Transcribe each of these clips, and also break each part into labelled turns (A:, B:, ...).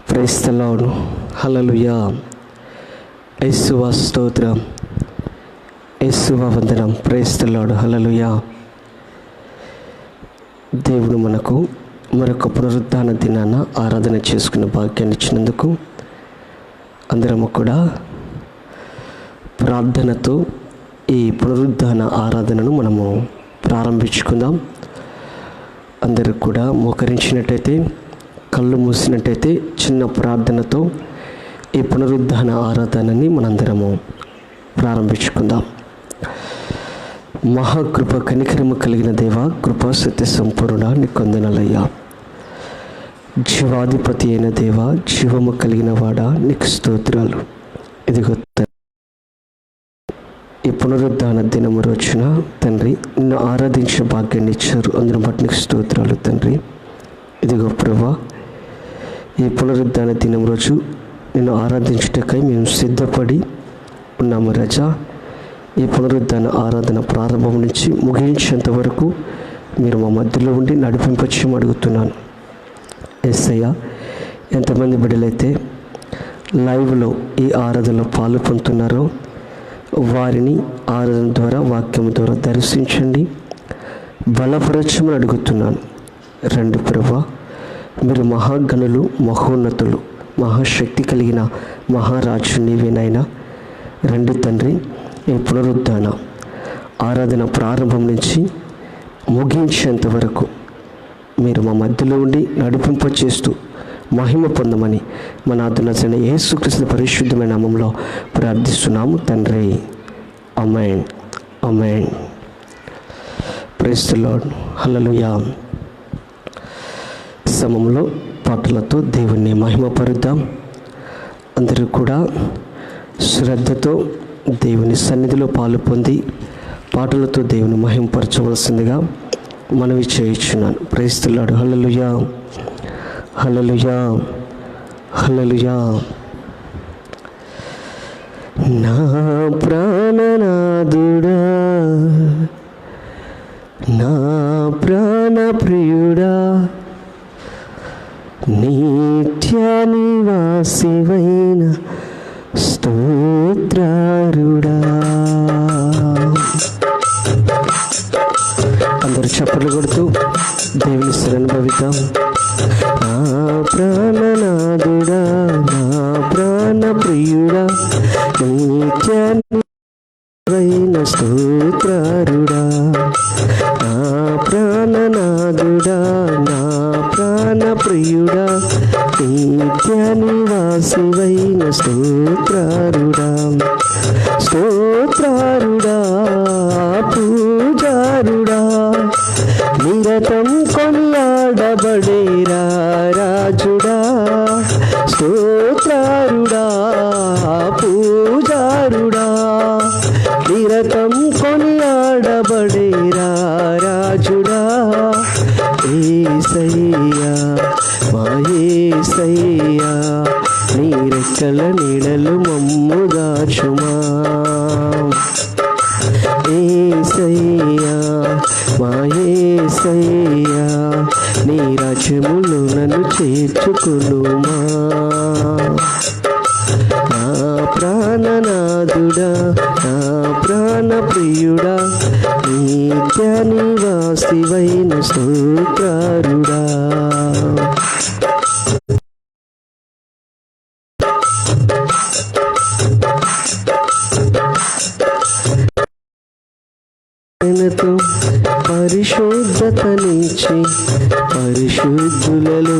A: Praise the lord. హల్లెలూయా. యేసువా స్తోత్రం, యేసువా వందనం. Praise the lord. హల్లెలూయా. దేవుడు మనకు మరొక పునరుద్ధాన దినాన ఆరాధన చేసుకునే భాగ్యాన్ని ఇచ్చినందుకు అందరము కూడా ప్రార్థనతో ఈ పునరుద్ధాన ఆరాధనను మనము ప్రారంభించుకుందాం. అందరూ కూడా మోకరించినట్టయితే, కళ్ళు మూసినట్టయితే చిన్న ప్రార్థనతో ఈ పునరుద్ధాన ఆరాధనని మనందరము ప్రారంభించుకుందాం. మహాకృప కనికరము కలిగిన దేవ, కృపా సత్య సంపూర్ణ నీకు వందనాలయ్యా. జీవాధిపతి అయిన దేవ, జీవము కలిగిన వాడా నీకు స్తోత్రాలు. ఇదిగో ఈ పునరుద్ధాన దినము రోజున తండ్రి నిన్ను ఆరాధించే భాగ్యాన్ని ఇచ్చారు. అందును బట్టి నీకు స్తోత్రాలు తండ్రి. ఇదిగో ప్రభువా, ఈ పునరుద్ధాన దినం రోజు నిన్ను ఆరాధించుటకై మేము సిద్ధపడి ఉన్నాము రాజా. ఈ పునరుద్ధాన ఆరాధన ప్రారంభం నుంచి ముగించేంత వరకు మీరు మా మధ్యలో ఉండి నడిపింపచేయమని అడుగుతున్నాను. యేసయ్య, ఎంతమంది బిడ్డలైతే లైవ్లో ఈ ఆరాధనలో పాలు పొందుతున్నారో వారిని ఆరాధన ద్వారా, వాక్యం ద్వారా దర్శించండి, బలపరచమని అడుగుతున్నాను. రండి ప్రభువా, మీరు మహాగణులు, మహోన్నతులు, మహాశక్తి కలిగిన మహారాజు నీవేనైనా. రండి తండ్రి, ఈ పునరుద్ధాన ఆరాధన ప్రారంభం నుంచి ముగించేంత వరకు మీరు మా మధ్యలో ఉండి నడిపింప చేస్తూ మహిమ పొందమని మన అదునైన యేసుక్రీస్తు పరిశుద్ధమైన నామములో ప్రార్థిస్తున్నాము తండ్రి. Amen, amen. Praise the lord. Hallelujah. సమయంలో పాటలతో దేవుణ్ణి మహిమపరుద్దాం. అందరూ కూడా శ్రద్ధతో దేవుని సన్నిధిలో పాలు పొంది పాటలతో దేవుని మహిమపరచవలసిందిగా మనవి చేయించున్నాను. Praise the lord. Hallelujah, hallelujah, hallelujah. నా ప్రాణనాథుడా, నా ప్రాణ ప్రియుడా, నిత్య నివాసివైన స్తోత్రారుడా. అందరూ చప్పట్లు కొడుతూ దేవుని అనుభవిద్దాం. నా ప్రాణనాథుడా, నా ప్రాణ ప్రియుడా, నిత్యమైన స్తోత్రారుడా. నా ప్రాణనాథుడా, నా ప్రాణ ప్రియుడా, నిత్య నివాసివైన స్తోత్రారుడా. స్తోత్రారుడా, పూజారుడా, నిరతం కొనియాడబడేరా రాజుడా. స్తోత్రారుడా, పూజారుడా, నిరతం కొనియాడబడేరా రాజుడా. యేసయ్యా, మా యేసయ్యా, నీ రెక్కల నీడలు మమ్ము దాచుమా. యేసయ్యా, మా యేసయ్యా, నీ రాజ్యములో నన్ను చేర్చుకొనుమా. నా ప్రాణనాథుడా, నా ప్రాణ ప్రియుడా, నిత్య నివాసివైన స్తోత్రారుడా. పరిశుద్ధతనిచ్చి పరిశుద్ధులలో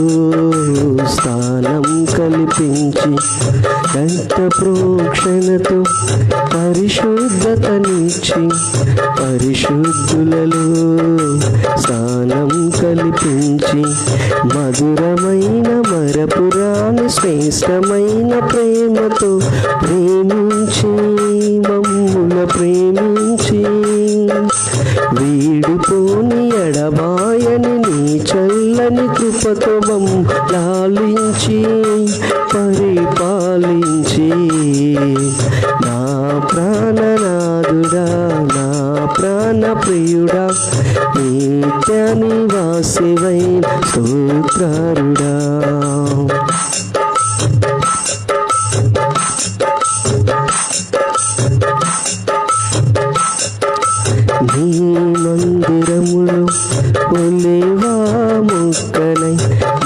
A: స్థానం కల్పించి రక్త ప్రోక్షణతో పరిశుద్ధతనిచ్చి పరిశుద్ధులలో స్థానం కల్పించి మధురమైన మరపురాని శ్రేష్టమైన ప్రేమతో ప్రేమించి మమ్ముల ప్రేమించి వీడిపోని ఎడబాయని నీ చల్లని కృపతో లాలించి పరిపాలించి నా ప్రాణనాథుడా, నా ప్రాణ ప్రియుడా, నిత్య నివాసివైన స్తోత్రారుడా.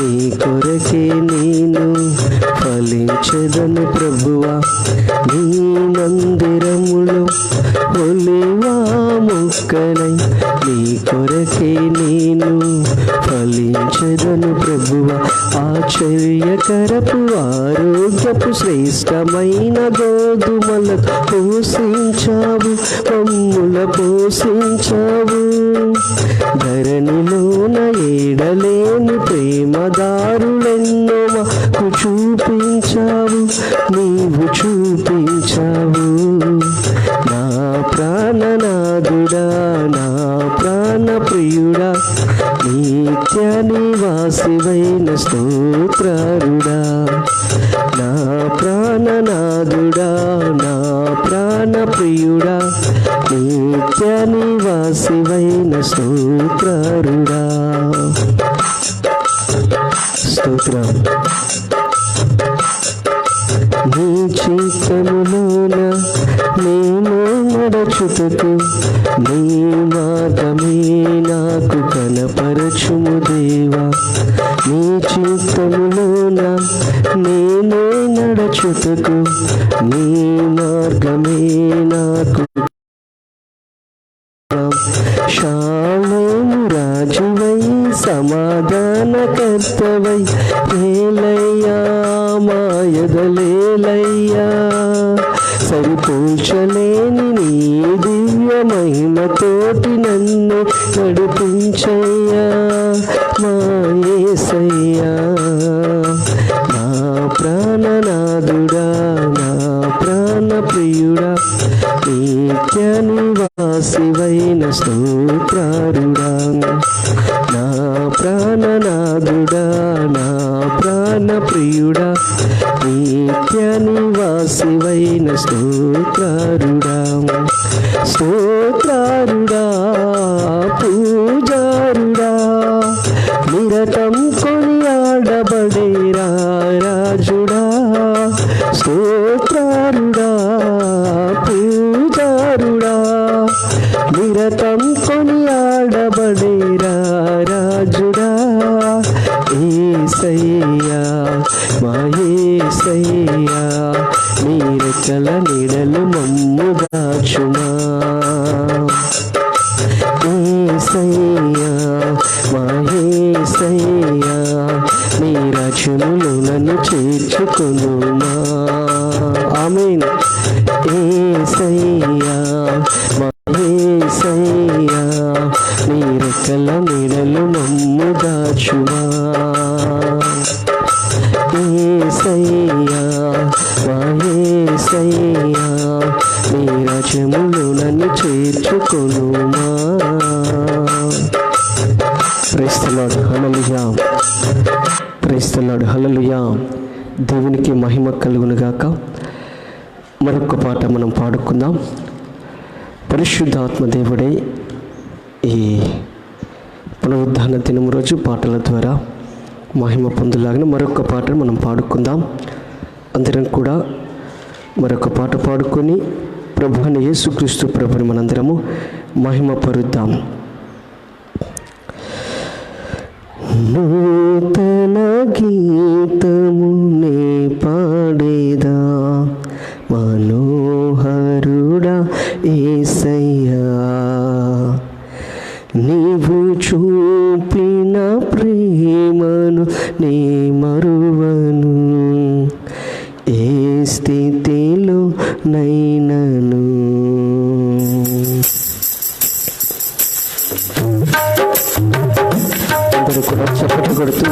A: నీ కొరకే నేను ఫలించెదను ప్రభువా. నీ మందిరములో ఒలీవ మొక్కలై నీ కొరకే నేను ఫలించెదను ప్రభువా. ఆశ్చర్యకరపు ఆరోగ్యపు శ్రేష్టమైన గోధుమలకు పోషించావు, మమ్ముల పోషించావు. ధరణిలోన ఏడలేని ప్రేమదారులెన్నో మాకు చూపించావు, నీవు చూపించావు. నా ప్రాణనాథుడా, నా ప్రాణ ప్రియుడా, నిత్య నివాసివైన స్తోత్రారుడా. నా ప్రాణనాథుడా, నా ప్రాణ ప్రియుడా, నిత్య నివాసివైన స్తోత్రారుడా. స్తోత్రం. నీ చిత్తములోన నేను నడచుటకు నీ మార్గమే నాకు కనపరచుము దేవా. నీ చిత్తములోన నేను నడచుటకు నీ మార్గమే నాకు. శాలోము రాజువై సమాధానకర్తవై ఏలయ్యా మాయదలేలయ్యా. సరిపోల్చలేని నీ దివ్య మహిమతోటి నన్ను నడిపించయ్యా మా యేసయ్యా. నా ప్రాణనాథుడా, నా ప్రాణ ప్రియుడా, నిత్య నివాసివైన స్తోత్రారుడా. నా ప్రాణనాథుడా, నా ప్రాణ ప్రియుడా, నిత్య నివాసివైన స్తోత్రారుడా. స్తోత్రారుడా, పూజారుడా, నిరతం కొనియాడబడే రాజుడా. స్తోత్రారుడా, పూజారుడా, నిరతం కొనియాడబడే రాజుడా. యేసయ్యా మా యేసయ్యా, నీ రెక్కల నీడలు మమ్ము దాచుమా. యేసయ్యా మా యేసయ్యా, నీ రాజ్యములో నన్ను చేర్చుకొనుమా. ఆమేన్. యేసయ్యా మా యేసయ్యా, నీ రెక్కల నీడలు మమ్ము దాచుమా. యేసయ్యా మా యేసయ్యా, నీ రాజ్యములో నన్ను చేర్చుకొనుమా. Praise the lord. Hallelujah. Praise the lord. Hallelujah. దేవునికి మహిమ కలుగును గాక. మరొక పాట మనం పాడుకుందాం. పరిశుద్ధాత్మ దేవుడే ఈ పునరుద్ధాన దినం రోజు పాటల ద్వారా మహిమ పొందులాగిన మరొక పాటను మనం పాడుకుందాం. అందరం కూడా మరొక పాట పాడుకొని ప్రభు అయిన యేసుక్రీస్తు ప్రభుని మనందరము మహిమ పరుద్దాం. నూతన గీతమునే పాడేదా మనోహరుడా యేసయ్యా. నీవు చూపిన ప్రేమను నే మరువను, ఏ స్థితిలో నైనను. అందరూ కూడా చప్పట్లు కొడుతూ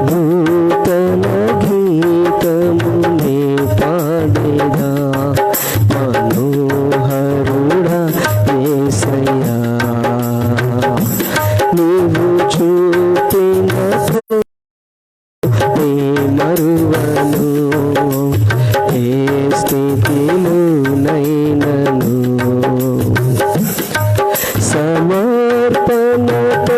A: నూతన గీతమునే పాడేదా మనోహరుడా యేసయ్యా. నీవు చూపిన నే మరువను, ఏ స్థితిలో నైనను. సమర్పణతో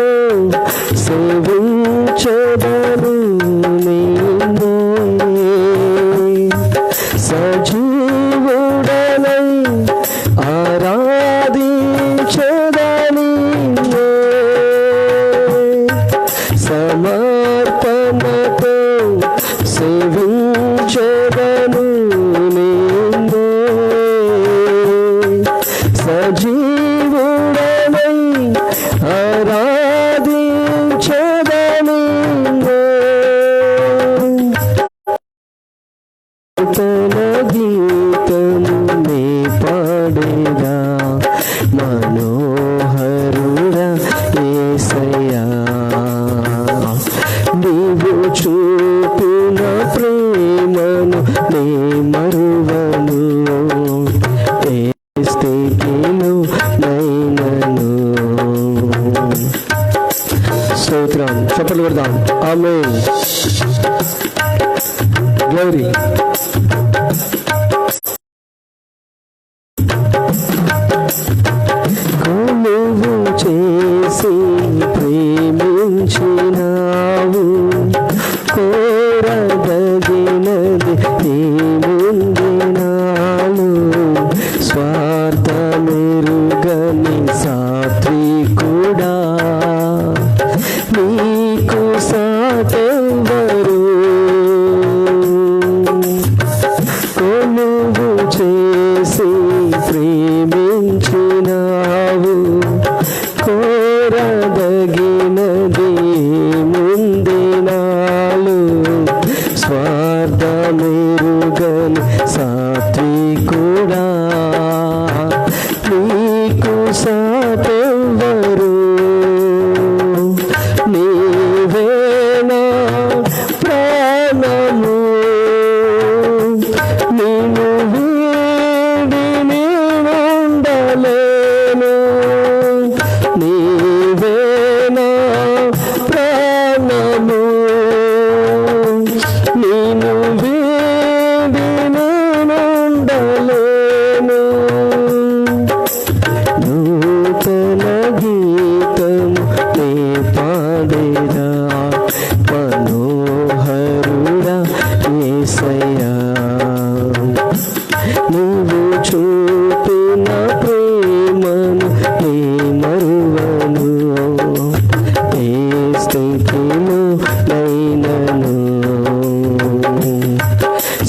A: చప్పట్లు కొడదాం. ఆమేన్. గ్లోరీ. కొలువు చేసి ప్రేమించినావు, కోరదగినది ఏముంది నాలో, స్వార్థమెరుగని సాత్వికుడా, నీకు సాటెవరు. కొలువు చేసి ప్రేమించినావు, కోరదగినది ముందే నాలు, స్వార్థమెరుగని సాత్వికుడా, నీకు సాటెవరు. నీవేనా ప్రాణము, నిన్ను వీడి నేనుండలేను. నీవేనా ప్రాణము, నిన్ను వీడి నేనుండలేను. నూతన గీతము నే పాడేదా, మనోహరుడా యేసయ్యా, నీవు చూపిన ప్రేమను నే మరువను, ఏ స్థితిలో నైనను.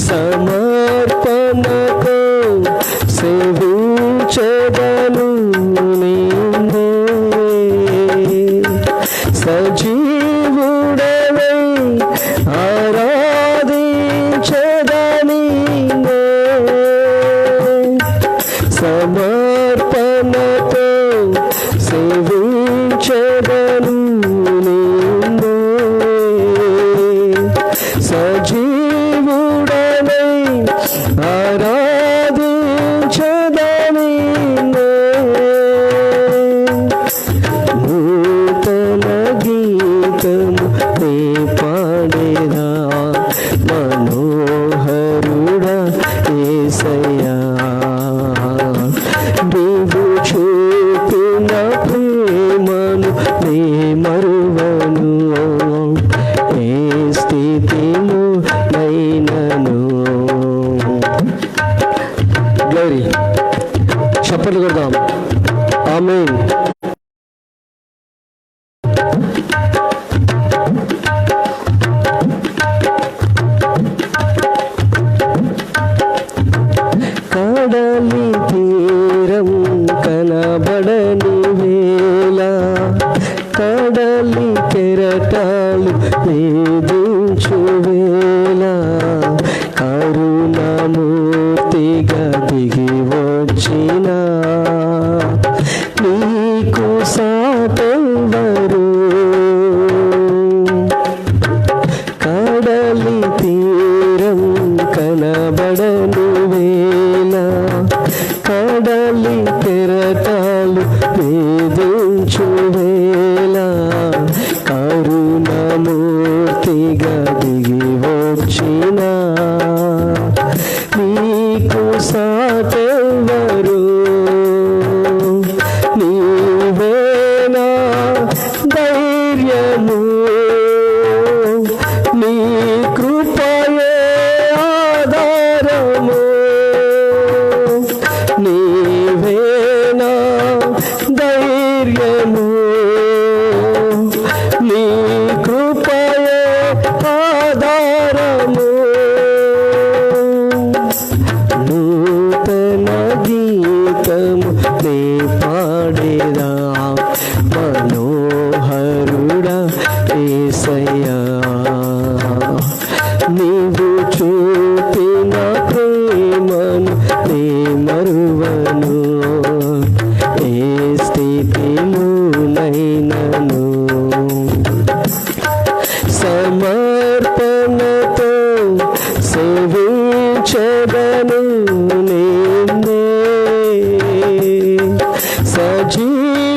A: సమర్పణతో సేవించెదను నిన్నే, సజీవుడవై ఆరాధించెదనిన్నే. సమర్పణతో సేవించెదను నిన్నే, సజీవుడవై ఆరాధించెదనిన్నే. నూతన గీతము నే పాడేదా, మనోహరుడా యేసయ్యా, నీవు చూపిన ప్రేమను నే మరువను, ఏ స్థితిలో నైనను. గ్లోరీ. చప్పట్లు కొడదాం. ఆమేన్. కడలి తీరం కనబడని వేళ, కడలి కెరటాలు వేధించు వేళ, కరుణామూర్తిగా దిగి వచ్చిన నీకు సాటెవరు. కడలి తీరం కనబడని వేళ, కడలి కెరటాలు వేధించు వేళ, కరుణామూర్తిగా దిగి వచ్చిన నీకు సాటెవరు. నీవేనా ధైర్యము, నీ కృపయే ఆధారము. నీవేనా ధైర్యము, నీ కృపయే ఆధారము. నూతన గీతము నే పాడేదా, మనోహరుడా యేసయ్యా, నీవు చూపిన ప్రేమను నే మరువను, ఏ స్థితిలో నైనను. సమర్పణతో సేవించెదను నిన్నే, సజీవుడవై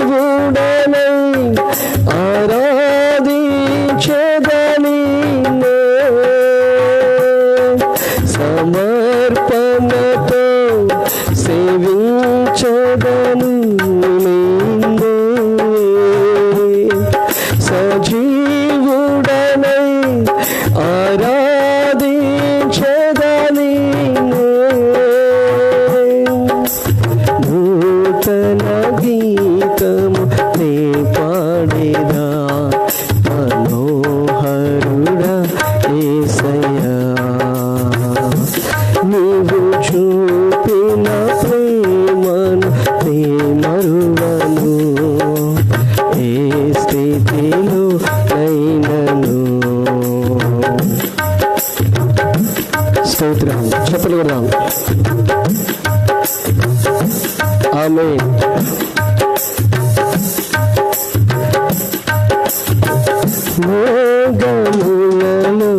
A: మేఘములలో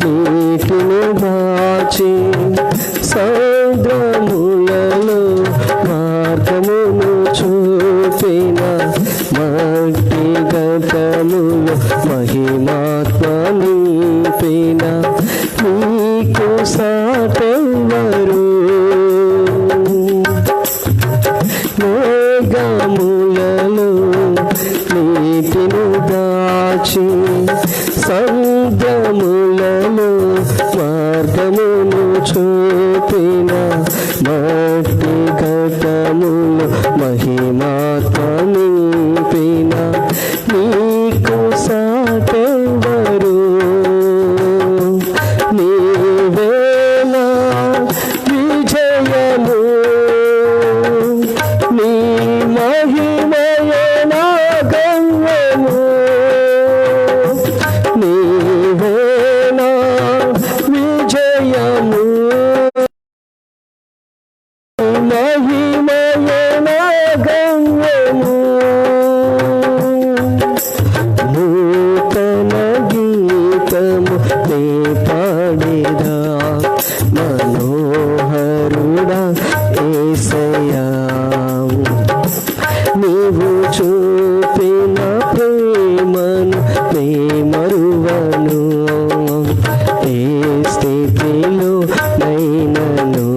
A: నీటిని దాచి సముద్రములలో మార్గమును చూపిన మట్టి గతములు మహిమాత్మ నింపిన నీకు సాటెవరు? మేఘములలో నీటిని దాచి సముద్రములలో మార్గమును చూపిన మట్టి ఘటములు మహిమాత్మ నింపిన నీకు సాటెవరు? నీవేనా విజయము, నీ మహిమయే నా గమ్యము. నీవేనా విజయము, మహిమయే నా గమ్యము. నూతన గీతము నీ పాడేదా మనోహరుడా యేసయ్యా. నీవు చూపిన ప్రేమను నే మరువను, ఏ స్థితిలో నైనను.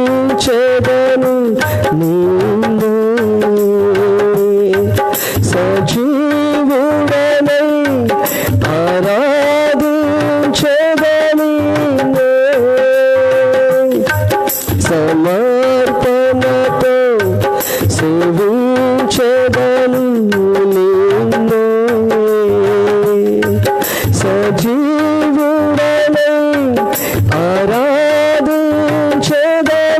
A: సేవించెదను నిన్ను, సజీవుడనై ఆరాధించెదను నిన్ను. సమర్పణతో సేవించెదను నిన్ను, సజీవుడనై ఆరాధించెదను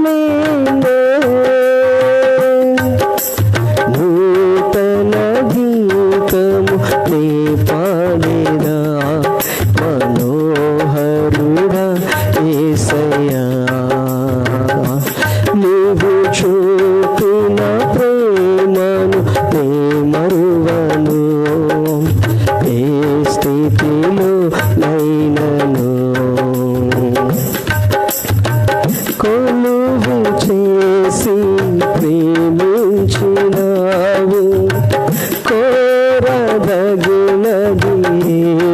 A: నిన్ను. నూతన గీతము నీ పాడేదా మనోహరుడా యేసయ్యా. నీవు చూపిన ప్రేమను నే మరువను, ఏ స్థితిలో నైనను. కొలువు చేసి ప్రేమించినావు, కోరదగినది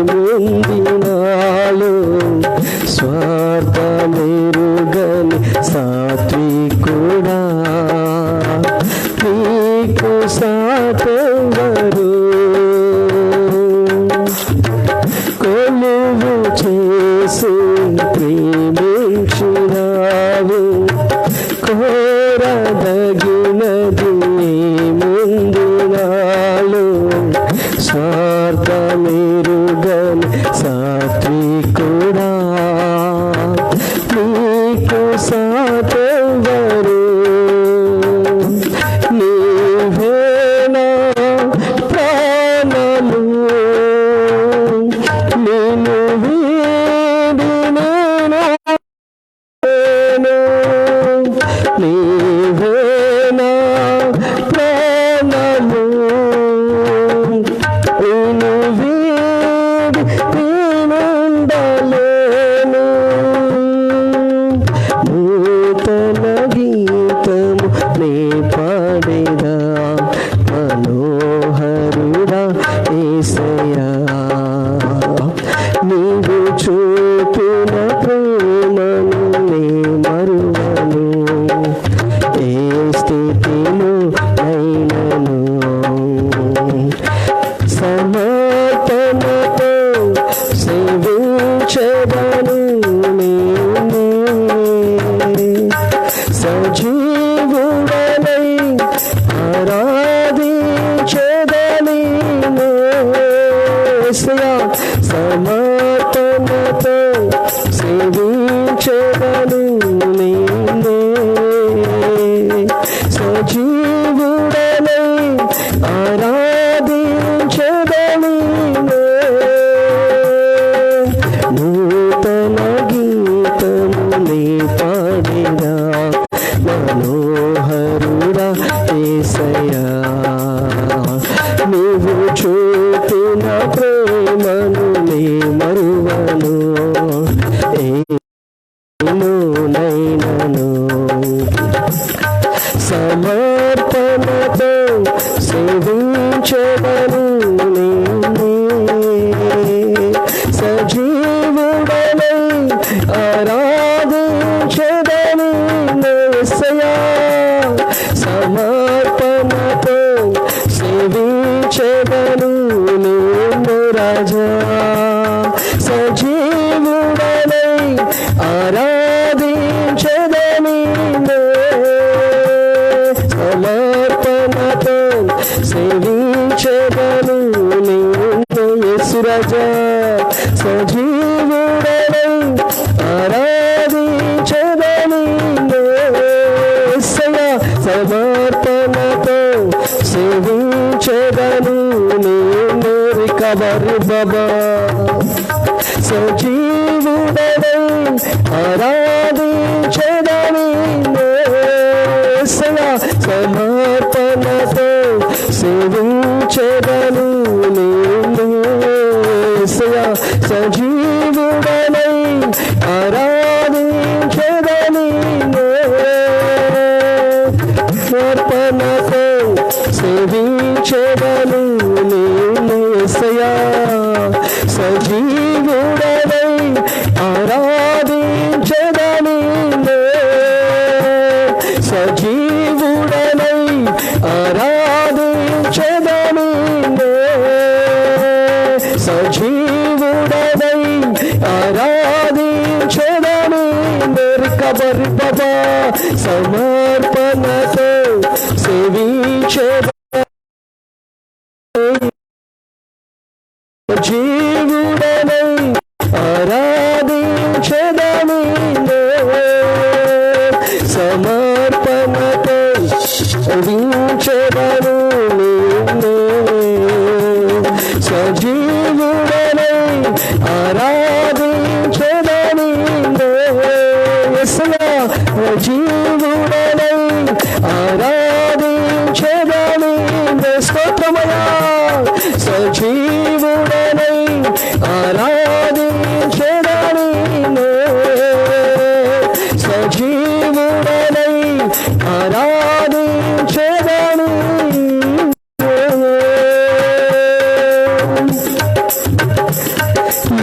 A: ముందినాలు. స్వార్థమెరుగని సాత్వికుడా, నీకు సాటెవరు? కొలువు చేసి ప్రేమించినావు, కోరదగినది ముందునాలు. స్వార్థమెరుగని సాత్వికుడా, నీకు సాటెవరు? నీవేనా ప్రాణము, నిన్ను వీడి నేను. నీవేనా ప్రాణము, నిన్ను వీడి నేనుండలేను. నూతన గీతము నీ పాడేదా మనోహరుడా యేసయ్యా. నీవు చూపిన ప్రేమను నే మరువను, ఏ స్థితిలో నైనను. సమర్పణతో సేవించెదను నిన్ను, సజీవుడనై ఆరాధించెదను నిన్ను. సమర్పణతో సేవించెదను నిన్ను, సజీవుడనై ఆరాధించెదను నిన్ను. నూతన గీతము నీ పాడేదా మనోహరు నైనను సమర్పణతో సేవించెదను సజీవుడనై ఆరాధించెదను యేసయ్యా సమర్పణతో సేవించెదను నిన్ను రాజా సజీవుడనై ఆరాధించెదను సమర్పణతో సేవించెదను నిన్ను యేసు రాజా సజీవుడనై ఆరాధించెదను యేసయ్యా సమర్పణతో సేవించెదను నిన్ను రికవరి బాబా సజీవుడనై ఆరాధించెదను యేసయ్యా సమర్పణతో సేవించెదను నిన్ను యేసయ్యా సజీవుడనై ఆరాధించెదను సమర్పణతో సేవించెదను నిన్ను యేసయ్యా సజీవుడనై ఆరాధించెదను సజీవుడనై ఆరాధించెదను సజీవుడనై ఆరాధించెదను రికవరి బాబా సమర్పణతో సేవించెదను జీవుడనై ఆరాధించెదను సమర్పణతో సేవించెదను సజీవుడనై ఆరాధించెదను యేసయ్యా జీవుడనై ఆరాధించెదను స్తోత్రమయ్యా సజీవుడనై ఆరాధించెదను సజీవుడనై ఆరాధించెదను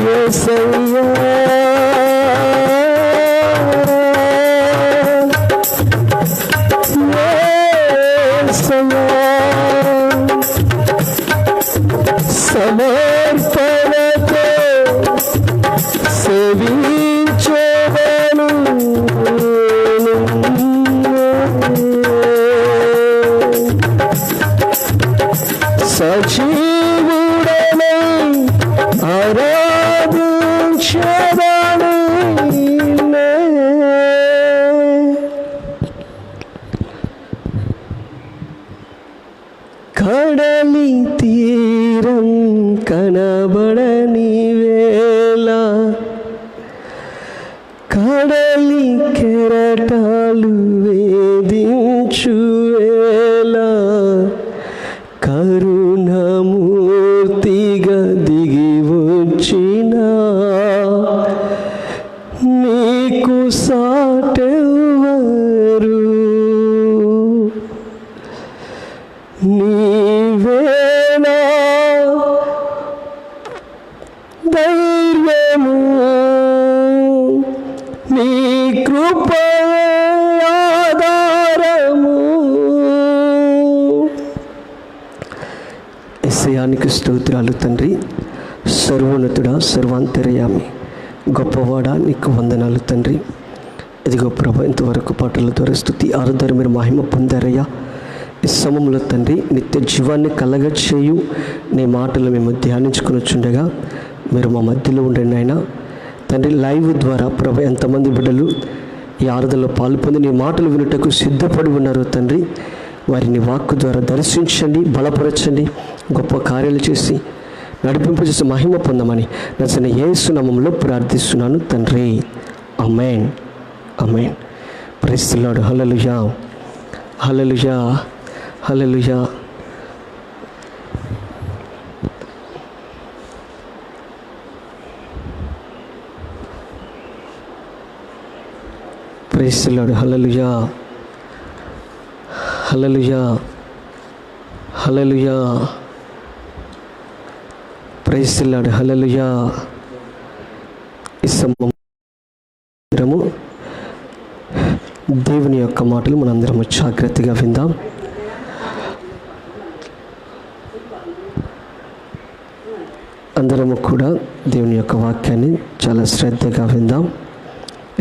A: యేసయ్యా సమర్పణతో సేవించెదను సజీవుడనై ఆరాధించెదను కడలి తీరం కనబడని వేళ కడలి కెరటాలు వేధించు వేళ కరుణమూర్తిగా దిగి వచ్చిన నీకు సాటెవరు నీవేనా ధైర్యము నీ కృపయే ఆధారము యేసయ్యానికి స్తోత్రాలు తండ్రి సర్వోన్నతుడా సర్వాంతర్యామి గొప్పవాడా నీకు వందనాలు తండ్రి ఇదిగో ప్రభు ఇంతవరకు పాటల ద్వారా స్తుతి ఆరాధన మీరు మహిమ పొందారయ్యా ఈ సమయంలో తండ్రి నిత్య జీవాన్ని కలగచేయు నీ మాటలు మేము ధ్యానించుకుని చుండగా మీరు మా మధ్యలో ఉండండి ఆయన తండ్రి లైవ్ ద్వారా ప్రభు ఎంతమంది బిడ్డలు ఈ ఆరాధనలో పాల్పొంది నీ మాటలు వినుటకు సిద్ధపడి ఉన్నారు తండ్రి వారిని వాక్కు ద్వారా దర్శించండి బలపరచండి గొప్ప కార్యాలు చేసి నడిపింపు చేసి మహిమ పొందమని నచ్చని యేసు నామములో ప్రార్థిస్తున్నాను తండ్రి amen amen praise the lord hallelujah hallelujah hallelujah praise the lord. Hallelujah, hallelujah, hallelujah. Praise the lord. Hallelujah. ఈ సమయము దేవుని యొక్క మాటలు మనందరము జాగ్రత్తగా విందాం. అందరము కూడా దేవుని యొక్క వాక్యాన్ని చాలా శ్రద్ధగా విందాం.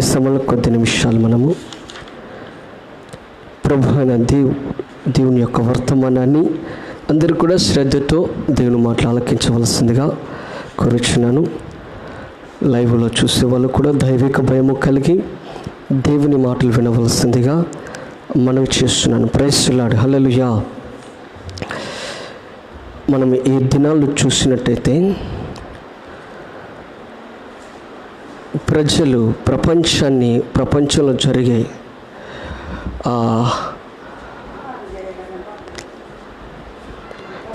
A: ఈ సమయంలో కొద్ది నిమిషాలు మనము ప్రభు అయిన దేవుని యొక్క వర్తమానాన్ని అందరూ కూడా శ్రద్ధతో దేవుని మాటలు ఆలకించవలసిందిగా కోరుచున్నాను. లైవ్లో చూసే వాళ్ళు కూడా దైవిక భయము కలిగి దేవుని మాటలు వినవలసిందిగా మనవి చేస్తున్నాను. Praise the lord. హల్లెలూయా. మనం ఈ దినాలు చూసినట్టయితే ప్రజలు ప్రపంచంలో జరిగే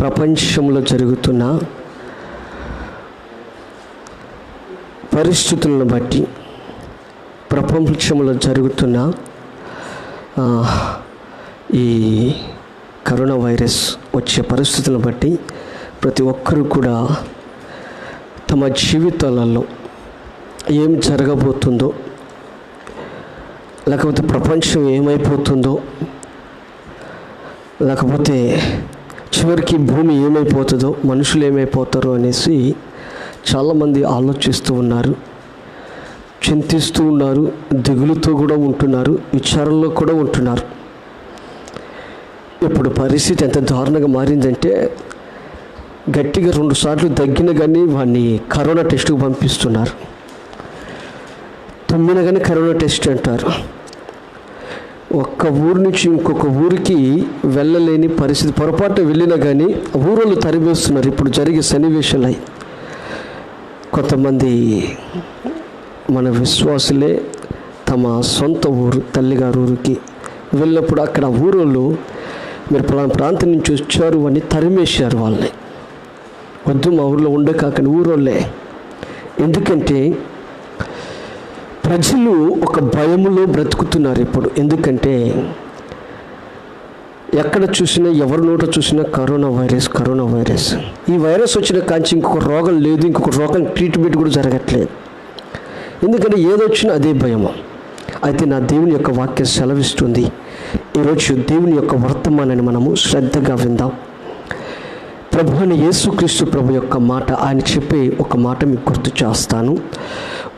A: ప్రపంచంలో జరుగుతున్న పరిస్థితులను బట్టి, ప్రపంచంలో జరుగుతున్న ఈ కరోనా వైరస్ వచ్చే పరిస్థితులను బట్టి ప్రతి ఒక్కరూ కూడా తమ జీవితాలలో ఏం జరగబోతుందో, లేకపోతే ప్రపంచం ఏమైపోతుందో, లేకపోతే చివరికి భూమి ఏమైపోతుందో, మనుషులు ఏమైపోతారో అనేసి చాలామంది ఆలోచిస్తూ ఉన్నారు, చింతిస్తూ ఉన్నారు, దిగులుతో కూడా ఉంటున్నారు, విచారంలో కూడా ఉంటున్నారు. ఇప్పుడు పరిస్థితి ఎంత దారుణంగా మారిందంటే గట్టిగా 2 సార్లు తగ్గిన కానీ వాడిని కరోనా టెస్ట్కి పంపిస్తున్నారు. తుమ్మిన కానీ కరోనా టెస్ట్ అంటారు. ఒక్క ఊరు నుంచి ఇంకొక ఊరికి వెళ్ళలేని పరిస్థితి, పొరపాటు వెళ్ళినా కానీ ఊరోళ్ళు తరిమేస్తున్నారు. ఇప్పుడు జరిగే సన్నివేశాలై కొంతమంది మన విశ్వాసులే తమ సొంత ఊరు తల్లిగారు ఊరికి వెళ్ళినప్పుడు అక్కడ ఊరోళ్ళు మీరు పలానా ప్రాంతం నుంచి వచ్చారు అని తరిమేశారు వాళ్ళని. వద్దు మా ఊళ్ళో ఉండకాకని ఊరోళ్ళే. ఎందుకంటే ప్రజలు ఒక భయములో బ్రతుకుతున్నారు ఇప్పుడు. ఎందుకంటే ఎక్కడ చూసినా, ఎవరి నోట చూసినా కరోనా వైరస్. ఈ వైరస్ వచ్చిన కాంచి ఇంకొక రోగం లేదు, ఇంకొక రోగం ట్రీట్మెంట్ కూడా జరగట్లేదు. ఎందుకంటే ఏదొచ్చినా అదే భయము. అయితే నా దేవుని యొక్క వాక్యం సెలవిస్తుంది. ఈరోజు దేవుని యొక్క వర్తమానాన్ని మనము శ్రద్ధగా విందాం. ప్రభు అయిన యేసుక్రీస్తు ప్రభు యొక్క మాట, ఆయన చెప్పే ఒక మాట మీకు గుర్తు చేస్తాను.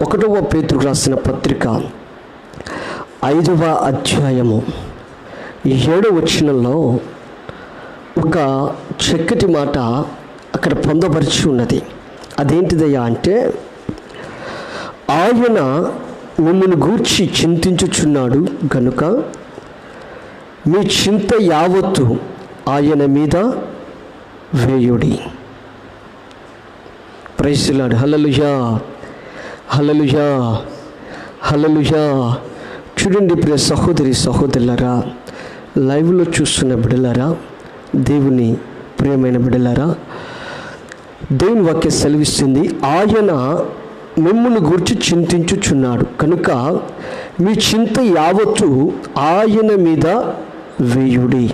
A: 1వ పేతురు రాసిన పత్రిక 5వ అధ్యాయము 7వ వచనంలో ఒక చక్కటి మాట అక్కడ పొందపరిచి ఉన్నది. అదేంటిదయ్యా అంటే, ఆయన మిమ్మల్ని గూర్చి చింతించుచున్నాడు గనుక మీ చింత యావత్తు ఆయన మీద వేయుడి. Praise the lord. Hallelujah, hallelujah, hallelujah. చూడండి ప్రియ సహోదరి సహోదరులారా, లైవ్లో చూస్తున్న బిడ్డలారా, దేవుని ప్రియమైన బిడ్డలారా, దేవుని వాక్యం సెలవిస్తుంది, ఆయన మిమ్మును గురించి చింతించుచున్నాడు కనుక మీ చింత యావత్తు ఆయన మీద వేయుడి.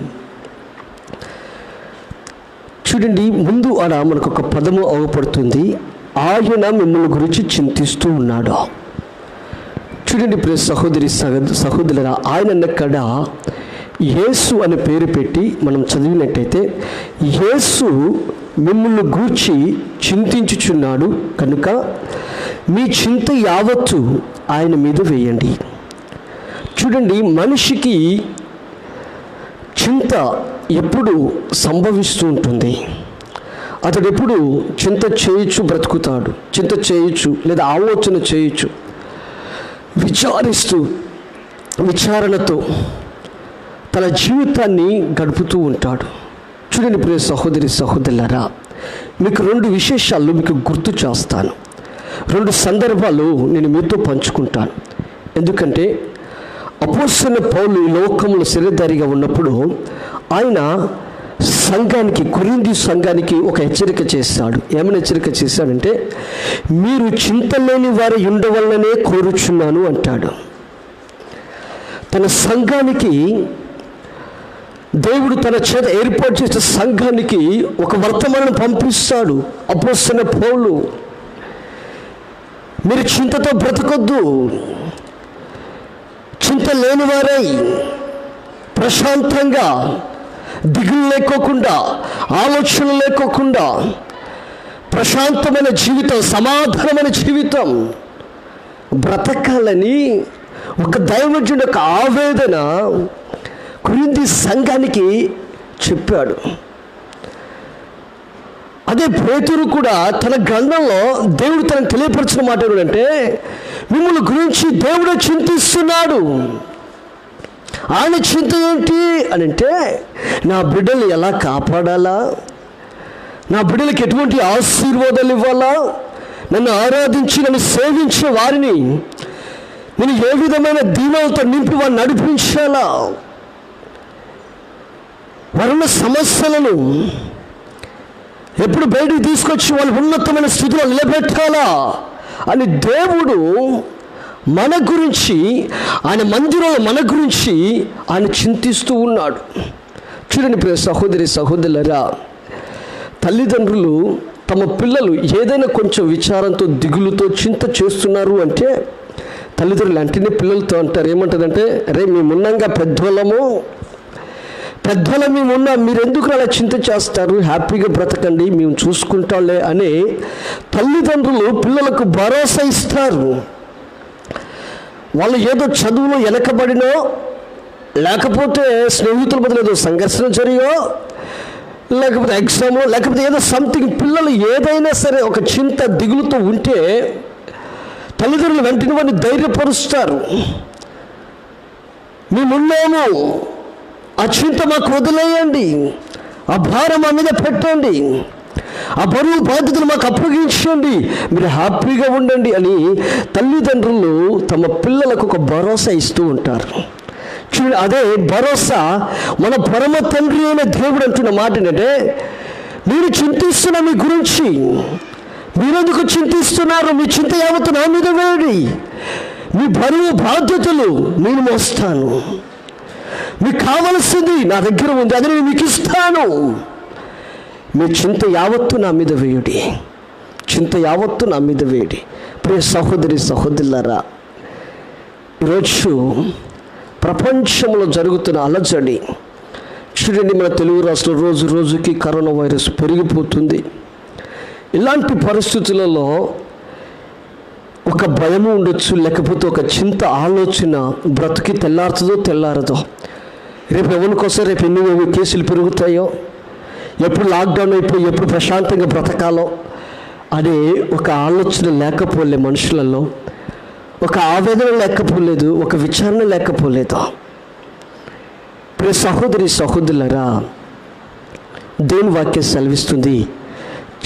A: చూడండి, ముందు ఆడ మనకు ఒక పదము అవపడుతుంది, ఆయన మిమ్మల్ని గురించి చింతిస్తూ ఉన్నాడు. చూడండి ప్రియ సహోదరి సహోదరులారా, ఆయన అన్నక్కడ యేసు అనే పేరు పెట్టి మనం చదివినట్టయితే, యేసు మిమ్మల్ని గూర్చి చింతించుచున్నాడు కనుక మీ చింత యావత్తు ఆయన మీద వేయండి. చూడండి, మనిషికి చింత ఎప్పుడు సంభవిస్తూ ఉంటుంది. అతడు ఎప్పుడు చింత చేయొచ్చు, బ్రతుకుతాడు, చింత చేయొచ్చు, లేదా ఆలోచన చేయొచ్చు, విచారణతో తన జీవితాన్ని గడుపుతూ ఉంటాడు. చూడండి ప్రియ సహోదరి సహోదరులారా, మీకు 2 విశేషాలు మీకు గుర్తు చేస్తాను. 2 సందర్భాలు నేను మీతో పంచుకుంటాను. ఎందుకంటే అపోస్తలుడైన పౌలు ఈ లోకంలో శరీరధారిగా ఉన్నప్పుడు ఆయన సంఘానికి, కొరింథీ సంఘానికి ఒక హెచ్చరిక చేశాడు. ఏమైనా హెచ్చరిక చేశాడంటే, మీరు చింతలేని వారు ఉండవల్లనే కోరుచున్నాను అంటాడు. తన సంఘానికి, దేవుడు తన చేత ఏర్పాటు చేసిన సంఘానికి ఒక వర్తమానం పంపిస్తాడు. అపోస్తలుడైన పౌలు, మీరు చింతతో బ్రతకొద్దు, చింత లేనివారై ప్రశాంతంగా, దిగులు లేకోకుండా, ఆలోచనలు లేకోకుండా ప్రశాంతమైన జీవితం, సమాధానమైన జీవితం బ్రతకాలని ఒక దైవజనుడి యొక్క ఆవేదన కొరింథీ సంఘానికి చెప్పాడు. అదే పేతురు కూడా తన గ్రంథంలో దేవుడు తనకు తెలియపరిచిన మాట ఏమిటంటే, మిమ్మల్ని గురించి దేవుడే చింతిస్తున్నాడు. ఆయన చింత ఏంటి అని అంటే, నా బిడ్డలు ఎలా కాపాడాలా, నా బిడ్డలకు ఎటువంటి ఆశీర్వాదాలు ఇవ్వాలా, నన్ను ఆరాధించి నన్ను సేవించే వారిని నేను ఏ విధమైన దీవెనలతో నింపి వారిని నడిపించాలా, వారున్న సమస్యలను ఎప్పుడు బయటికి తీసుకొచ్చి వాళ్ళు ఉన్నతమైన స్థితిలో నిలబెట్టాలా అని దేవుడు మన గురించి, ఆయన మందిరంలో మన గురించి ఆయన చింతిస్తూ ఉన్నాడు. చూడండి ప్రియ సహోదరి సహోదరులారా, తల్లిదండ్రులు తమ పిల్లలు ఏదైనా కొంచెం విచారంతో, దిగులుతో, చింత చేస్తున్నారు అంటే తల్లిదండ్రులు అంటేనే పిల్లలతో అంటారు, ఏమంటారంటే, అరే మేమున్నంగా పెద్దోళ్ళము, మేమున్నా, మీరు ఎందుకు అలా చింత చేస్తారు, హ్యాపీగా బ్రతకండి, మేము చూసుకుంటాంలే అని తల్లిదండ్రులు పిల్లలకు భరోసా ఇస్తారు. వాళ్ళు ఏదో చదువులో వెనకబడినో, లేకపోతే స్నేహితుల మధ్య ఏదో సంఘర్షణ జరిగో, లేకపోతే ఎగ్జామ్లో, లేకపోతే ఏదో సంథింగ్, పిల్లలు ఏదైనా సరే ఒక చింత దిగులుతో ఉంటే తల్లిదండ్రులు వెంటనే వాడిని ధైర్యపరుస్తారు. మేమున్నాము, ఆ చింత మాకు వదిలేయండి, ఆ భారం మా మీద పెట్టండి, ఆ బరువు బాధ్యతలు మాకు అప్పగించండి, మీరు హ్యాపీగా ఉండండి అని తల్లిదండ్రులు తమ పిల్లలకు ఒక భరోసా ఇస్తూ ఉంటారు. చూడండి, అదే భరోసా మన పరమ తండ్రి అయిన దేవుడు అంటున్న మాట ఏంటంటే, నేను చింతిస్తున్నా మీ గురించి, మీరెందుకు చింతిస్తున్నారు, మీ చింత యావత్తు నా మీద వేయండి, మీ బరువు బాధ్యతలు నేను మోస్తాను, మీకు కావలసింది నా దగ్గర ఉంది, అది నేను మీకు ఇస్తాను, మీ చింత యావత్తు నా మీద వేయుడి, చింత యావత్తు నా మీద వేయుడి. ప్రియ సహోదరి సహోదరులారా, ఈరోజు ప్రపంచంలో జరుగుతున్న అలజడి చూడండి. మన తెలుగు రాష్ట్రంలో రోజు రోజుకి కరోనా వైరస్ పెరిగిపోతుంది. ఇలాంటి పరిస్థితులలో ఒక భయము ఉండొచ్చు, లేకపోతే ఒక చింత ఆలోచన బ్రతికి తెల్లారుతుందో తెల్లారదో, రేపు ఎవరికోసం రేపు ఎన్ని కేసులు పెరుగుతాయో, ఎప్పుడు లాక్డౌన్ అయిపోయి ఎప్పుడు ప్రశాంతంగా బ్రతకాలో అనే ఒక ఆలోచన లేకపోలే మనుషులలో, ఒక ఆవేదన లేకపోలేదు, ఒక విచారణ లేకపోలేదు. ప్రియ సహోదరి సహోదరులారా, దేవుని వాక్యం సెలవిస్తుంది,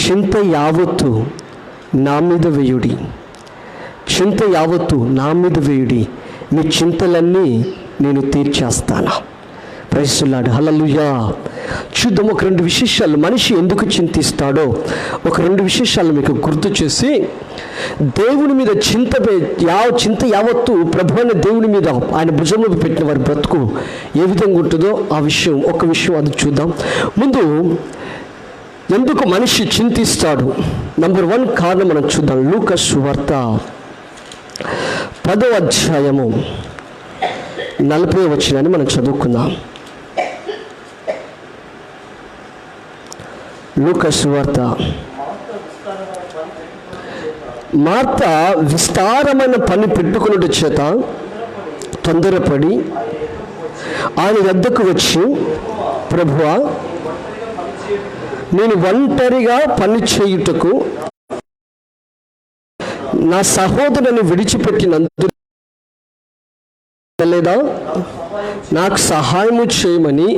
A: చింత యావత్తు నా మీద వేయుడి, చింత యావత్తు నా మీద వేయుడి, మీ చింతలన్నీ నేను తీర్చేస్తాను. ప్రైజ్ ది లార్డ్, హల్లెలూయా. చూద్దాం ఒక రెండు విశేషాలు, మనిషి ఎందుకు చింతిస్తాడో ఒక రెండు విశేషాలు మీకు గుర్తు చేసి, దేవుని మీద చింత యావత్తు ప్రభు అయిన దేవుని మీద ఆయన భుజంలో పెట్టిన వారి బ్రతుకు ఏ విధంగా ఉంటుందో ఆ విషయం, ఒక విషయం అది చూద్దాం. ముందు ఎందుకు మనిషి చింతిస్తాడు, నంబర్ 1 కారణం మనం చూద్దాం. లూకా సువార్త 10వ అధ్యాయము 40వ వచనాన్ని మనం చదువుకుందాం. లూకా సువార్త. మార్త విస్తారమైన పని పెట్టుకున్నట్టు చేత తొందరపడి ఆయన వద్దకు వచ్చి, ప్రభువా, నేను ఒంటరిగా పని చేయుటకు నా సహోదరుని విడిచిపెట్టినందు లేదా, నాకు సహాయము చేయమని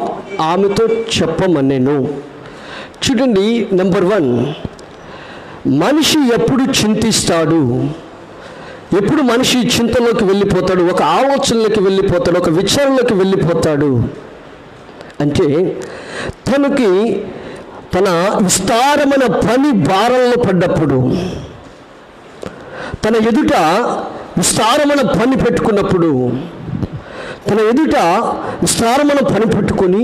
A: ఆమెతో చెప్పమనెను. చూడండి, నంబర్ 1, మనిషి ఎప్పుడు చింతిస్తాడు, ఎప్పుడు మనిషి చింతలోకి వెళ్ళిపోతాడు, ఒక ఆలోచనలోకి వెళ్ళిపోతాడు, ఒక విచారణలోకి వెళ్ళిపోతాడు అంటే తనకి తన విస్తారమైన పని భారంలో పడ్డప్పుడు, తన ఎదుట విస్తారమైన పని పెట్టుకున్నప్పుడు, తన ఎదుట విస్తారమైన పని పెట్టుకొని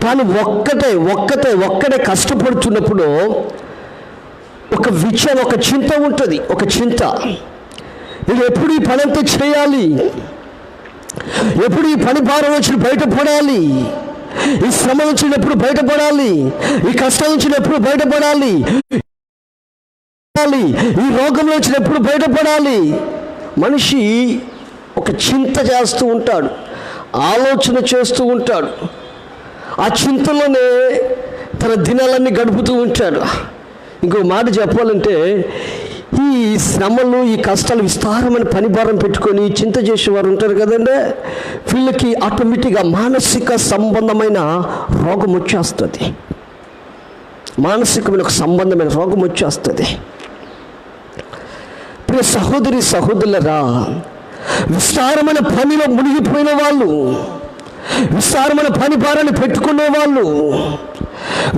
A: తాను ఒక్కటే కష్టపడుతున్నప్పుడు ఒక విచారం, ఒక చింత ఉంటుంది. ఒక చింత, ఇది ఎప్పుడు ఈ పని అంతా చేయాలి, ఎప్పుడు ఈ పని భారం వచ్చి బయటపడాలి, ఈ శ్రమ వచ్చినప్పుడు బయటపడాలి, ఈ కష్టం వచ్చినప్పుడు బయటపడాలి, ఈ రోగం వచ్చినప్పుడు బయటపడాలి. మనిషి ఒక చింత చేస్తూ ఉంటాడు, ఆలోచన చేస్తూ ఉంటాడు. ఆ చింతలోనే తన దినాలన్నీ గడుపుతూ ఉంటాడు. ఇంకో మాట చెప్పాలంటే, ఈ శ్రమలు, ఈ కష్టాలు, విస్తారమైన పని భారం పెట్టుకొని చింత చేసేవారు ఉంటారు కదండి, వీళ్ళకి ఆటోమేటిక్గా మానసిక సంబంధమైన రోగం వచ్చేస్తుంది. మానసికమైన ఒక సంబంధమైన రోగం వచ్చేస్తుంది. ప్రియ సహోదరి సహోదరులరా, విస్తారమైన పనిలో మునిగిపోయిన వాళ్ళు, విస్తారమైన పని భారాన్ని పెట్టుకునే వాళ్ళు,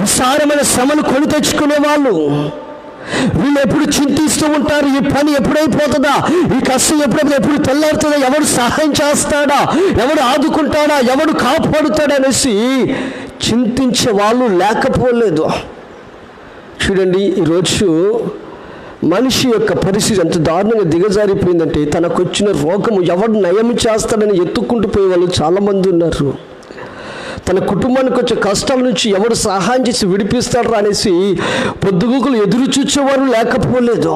A: విస్తారమైన శ్రమను కొని తెచ్చుకునే వాళ్ళు, వీళ్ళు ఎప్పుడు చింతిస్తూ ఉంటారు. ఈ పని ఎప్పుడైపోతుందా, ఈ కష్టం ఎప్పుడు తెల్లారుతుందా, ఎవడు సహాయం చేస్తాడా, ఎవడు ఆదుకుంటాడా, ఎవడు కాపాడుతాడా అనేసి చింతించే వాళ్ళు లేకపోలేదు. చూడండి, ఈరోజు మనిషి యొక్క పరిస్థితి ఎంత దారుణంగా దిగజారిపోయిందంటే, తనకు వచ్చిన రోగము ఎవడు నయం చేస్తాడని ఎత్తుక్కుంటూ పోయే వాళ్ళు చాలామంది ఉన్నారు. తన కుటుంబానికి వచ్చే కష్టాల నుంచి ఎవడు సహాయం చేసి విడిపిస్తాడు అనేసి పొద్దుగుకులు ఎదురు చూచేవారు లేకపోలేదు.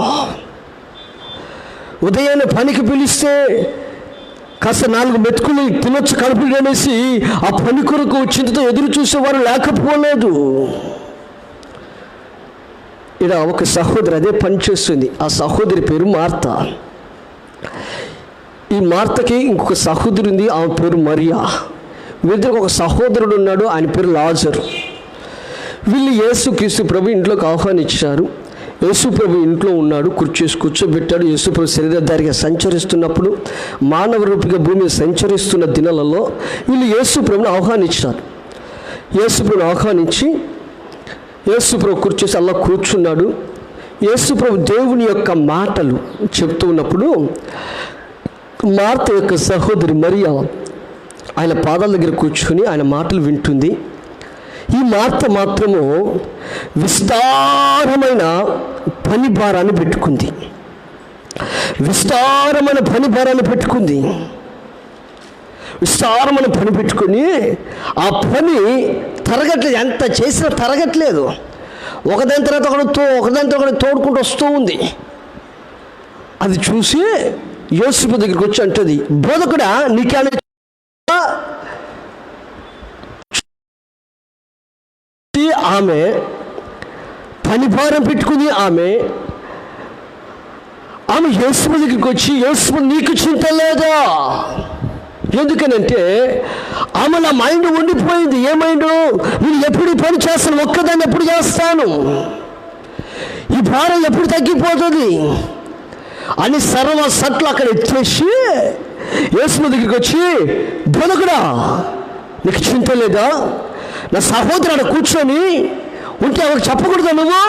A: ఉదయాన్నే పనికి పిలిస్తే కాస్త 4 మెతుకులు తినొచ్చు కడుపులు అనేసి ఆ పని కొరకు చింతతో ఎదురు చూసేవారు లేకపోలేదు. ఇలా ఒక సహోదరి అదే పని చేస్తుంది. ఆ సహోదరి పేరు మార్త. ఈ మార్తకి ఇంకొక సహోదరి ఉంది, ఆమె పేరు మరియా. వీళ్ళకి ఒక సహోదరుడు ఉన్నాడు, ఆయన పేరు లాజరు. వీళ్ళు యేసుక్రీస్తు ప్రభు ఇంట్లోకి ఆహ్వానించారు. యేసు ప్రభు ఇంట్లో ఉన్నాడు, కూర్చోబెట్టాడు. యేసు ప్రభు శరీరధారిగా సంచరిస్తున్నప్పుడు, మానవ రూపిగా భూమి మీద సంచరిస్తున్న దినాలలో వీళ్ళు యేసు ప్రభుని ఆహ్వానించారు. యేసు ప్రభుని ఆహ్వానించి యేసు ప్రభు కూర్చోసి అలా కూర్చున్నాడు. యేసు ప్రభు దేవుని యొక్క మాటలు చెప్తూ ఉన్నప్పుడు మార్త యొక్క సహోదరి మరియా ఆయన పాదాల దగ్గర కూర్చొని ఆయన మాటలు వింటుంది. ఈ మార్త మాత్రము విస్తారమైన పని భారాన్ని పెట్టుకుంది. విస్తారమైన పని పెట్టుకొని ఆ పని తరగట్లేదు. ఎంత చేసినా తరగట్లేదు. ఒకదాని తర్వాత ఒకటి తోడుకుంటూ వస్తూ ఉంది. అది చూసి యేసు దగ్గరికి వచ్చి అంటుంది, బోధకుడా నీకేమైనా ఆమె పని భారం పెట్టుకుంది. ఆమె యేసు దగ్గరికి వచ్చి, యేసు నీకు చింత లేదా? ఎందుకనంటే ఆమె నా మైండ్ ఉండిపోయింది. ఏ మైండ్? నేను ఎప్పుడు పని చేస్తాను, ఒక్కదాన్ని ఎప్పుడు చేస్తాను, ఈ భారం ఎప్పుడు తగ్గిపోతుంది అని సర్వసట్లు అక్కడ ఎత్తేసి యేసు దగ్గరికి వచ్చి, బోధకుడా నీకు చింత లేదా? నా సహోదరుడు కూర్చొని ఉంటే ఆమెకు చెప్పకూడదు, నువ్వు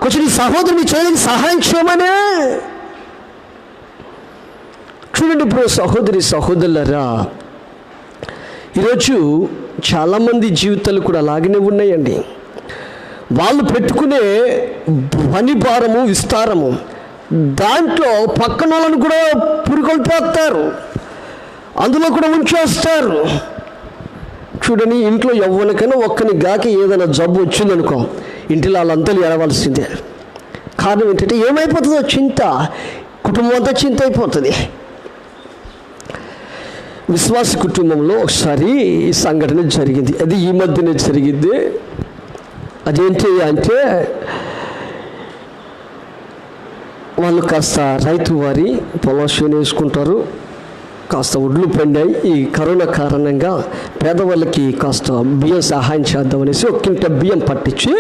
A: కొంచెం నీ సహోదరుని చేయడానికి సహాయం చేయమనే. చూడండి ఇప్పుడు సహోదరులారా, ఈరోజు చాలామంది జీవితాలు కూడా అలాగనే ఉన్నాయండి. వాళ్ళు పెట్టుకునే పని భారము, విస్తారము, దాంట్లో పక్కన వాళ్ళని కూడా పురికొల్పేస్తారు, అందులో కూడా ఉంచేస్తారు. చూడని, ఇంట్లో ఎవరికైనా ఒక్కని గాకి ఏదైనా జబ్బు వచ్చిందనుకో, ఇంటిలో వాళ్ళంతా ఏడవలసిందే. కారణం ఏంటంటే ఏమైపోతుందో చింత, కుటుంబం అంతా చింత అయిపోతుంది. విశ్వాస కుటుంబంలో ఒకసారి ఈ సంఘటన జరిగింది. అది ఈ మధ్యనే జరిగింది. అదేంటి అంటే, వాళ్ళు కాస్త రైతు వారి పొలం చేను వేసుకుంటారు. కాస్త ఒడ్లు పండాయి. ఈ కరోనా కారణంగా పేదవాళ్ళకి కాస్త బియ్యం సహాయం చేద్దామనేసి 1 క్వింటల్ బియ్యం పట్టించి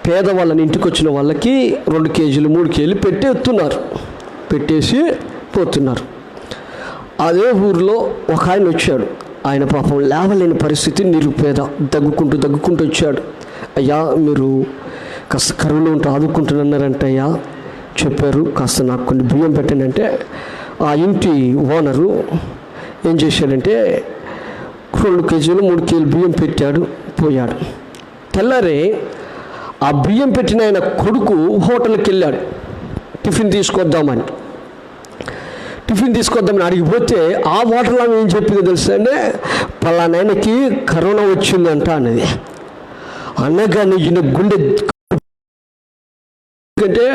A: పేదవాళ్ళని ఇంటికి వచ్చిన వాళ్ళకి 2 కేజీలు 3 కేజీలు పెట్టేసి పోతున్నారు. అదే ఊరిలో ఒక ఆయన వచ్చాడు. ఆయన పాపం లేవలేని పరిస్థితి, నిరుపేద, దగ్గుకుంటూ వచ్చాడు. అయ్యా మీరు కాస్త కరువులో ఉంటూ ఆదుకుంటున్నారంటే అయ్యా చెప్పారు, కాస్త నాకు కొన్ని బియ్యం పెట్టండి అంటే ఆ ఇంటి ఓనరు ఏం చేశాడంటే 2 కేజీలు 3 కేజీలు బియ్యం పెట్టాడు, పోయాడు. తెల్లారే ఆ బియ్యం పెట్టిన ఆయన కొడుకు హోటల్కి వెళ్ళాడు టిఫిన్ తీసుకొద్దామని అడిగిపోతే ఆ హోటల్ ఆమె ఏం చెప్పిందో తెలుసా అండి, పలానాయనకి కరోనా వచ్చిందంట అన్నది. అనగానే ఈయన గుండె, ఎందుకంటే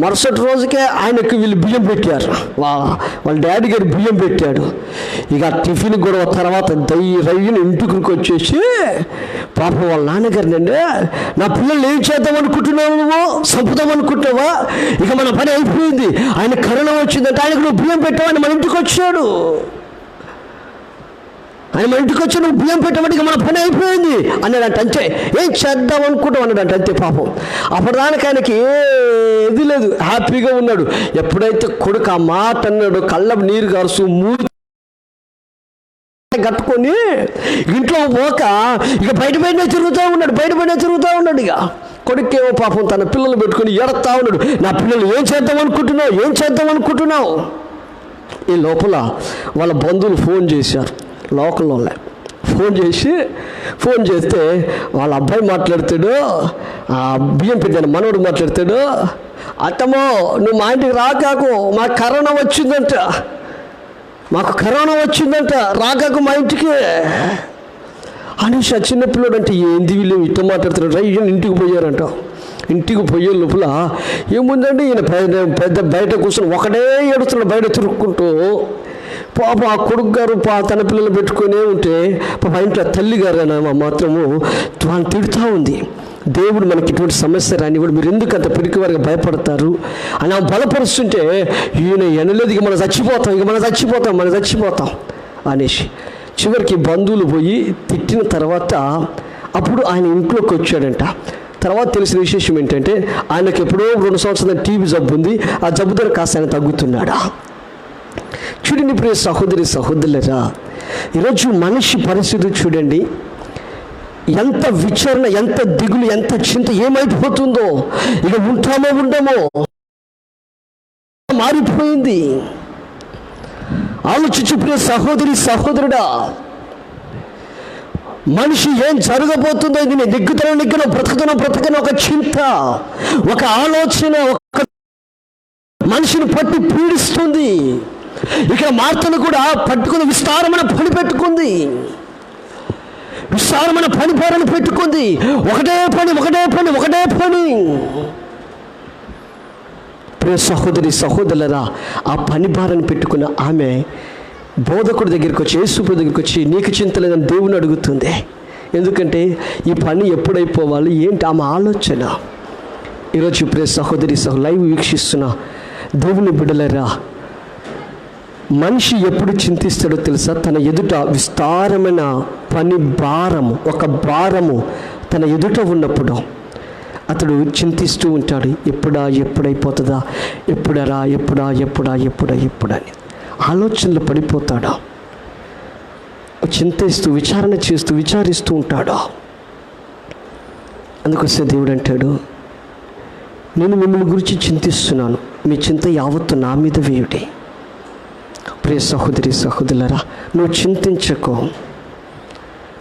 A: మరుసటి రోజుకే ఆయనకు వీళ్ళు బియ్యం పెట్టారు, వాళ్ళ డాడీ గారు బియ్యం పెట్టాడు. ఇక టిఫిన్ గొడవ తర్వాత రైలు ఇంటికి వచ్చేసి పాపం వాళ్ళ నాన్నగారిని, అండి నా పిల్లలు ఏం చేద్దాం అనుకుంటున్నావు, నువ్వు చంపుదాం అనుకుంటావా, ఇక మన పని అయిపోయింది, ఆయన కరోనా వచ్చిందంటే ఆయనకు నువ్వు బియ్యం పెట్టావు, ఆయన మన ఇంటికి వచ్చాడు, నువ్వు బియ్యం పెట్టబట్టి మన పని అయిపోయింది అన్నాడంట. అంతే, ఏం చేద్దాం అనుకుంటాం అన్నాడంట, అంతే. పాపం అప్పటిదానికి ఆయనకి ఏది లేదు, హ్యాపీగా ఉన్నాడు. ఎప్పుడైతే కొడుకు ఆ మాట అన్నాడు, కళ్ళ నీరు గారుసు మూడు కట్టుకొని ఇంట్లో పోక ఇక బయటనే తిరుగుతూ ఉన్నాడు. ఇక కొడుకేమో పాపం తన పిల్లలు పెట్టుకొని ఎడతా ఉన్నాడు, నా పిల్లలు ఏం చేద్దాం అనుకుంటున్నావు. ఈ లోపల వాళ్ళ బంధువులు ఫోన్ చేశారు, లోకల్లో ఫోన్ చేస్తే వాళ్ళ అబ్బాయి మాట్లాడతాడు, ఆ బియ్యం పెట్టాను మనోడు మాట్లాడతాడు, అత్తమ్మో నువ్వు మా ఇంటికి రాకాకు, మాకు కరోనా వచ్చిందంట రాకాకు మా ఇంటికి అనేసి ఆ చిన్నపిల్లడు అంటే ఏంది వీళ్ళు ఇట్లా మాట్లాడుతున్నాడు. ఈయన ఇంటికి పోయారంట. ఇంటికి పోయే లోపల ఏముందండి, ఈయన పెద్ద బయట కూర్చొని ఒకడే ఏడుస్తున్నాడు, బయట తిరుక్కుంటూ. పాప ఆ కొడుకు గారు తన పిల్లలు పెట్టుకునే ఉంటే పాప ఇంట్లో తల్లి గారు మాత్రము వాళ్ళని తిడుతూ ఉంది. దేవుడు మనకి ఇటువంటి సమస్య రాని కూడా మీరు ఎందుకు అంత పిరికివారిగా భయపడతారు అని బలపరుస్తుంటే ఈయన ఎనలేదు, ఇక మనం చచ్చిపోతాం అనేసి చివరికి బంధువులు పోయి తిట్టిన తర్వాత అప్పుడు ఆయన ఇంట్లోకి వచ్చాడంట. తర్వాత తెలిసిన విశేషం ఏంటంటే ఆయనకి ఎప్పుడో 2 సంవత్సరాల టీబీ జబ్బు ఉంది, ఆ జబ్బుతో కాస్త ఆయన తగ్గుతున్నాడా. చూడండి ప్రియ సహోదరులారా, ఈరోజు మనిషి పరిస్థితి చూడండి, ఎంత విచారణ, ఎంత దిగులు, ఎంత చింత ఏమైపోతుందో. ఇక ఉండమో మారిపోయింది. ఆలోచించు ప్రియ సహోదరుడా, మనిషి ఏం జరగబోతుందో ఇది నెగ్గుతానో బ్రతకను ఒక చింత, ఒక ఆలోచన ఒక మనిషిని పట్టి పీడిస్తుంది. ఇక్కడ మార్తను కూడా పట్టుకుని విస్తారమైన పని పెట్టుకుంది, విస్తారమైన పనిపారను పెట్టుకుంది. ఒకటే పని. ప్రియ సహోదరులరా, ఆ పని భారాన్ని పెట్టుకున్న ఆమె బోధకుడి దగ్గరికి వచ్చి, యేసుప్రభువు దగ్గరికి వచ్చి, నీకు చింత లేదని దేవుని అడుగుతుంది. ఎందుకంటే ఈ పని ఎప్పుడైపోవాలి ఏంటి ఆమె ఆలోచన. ఈరోజు ప్రియ సహోదరి లైవ్ వీక్షిస్తున్న దేవుని బిడ్డలరా, మనిషి ఎప్పుడు చింతిస్తాడో తెలుసా? తన ఎదుట విస్తారమైన పని భారము, ఒక భారము తన ఎదుట ఉన్నప్పుడు అతడు చింతిస్తూ ఉంటాడు. ఎప్పుడైపోతుందా, ఎప్పుడని ఆలోచనలు పడిపోతాడా, చింతిస్తూ విచారిస్తూ ఉంటాడా. అందుకొస్తే దేవుడు అంటాడు, నేను మిమ్మల్ని గురించి చింతిస్తున్నాను, మీ చింత యావత్తు నా మీద వేయుడి. ప్రియ సహోదరులరా, నువ్వు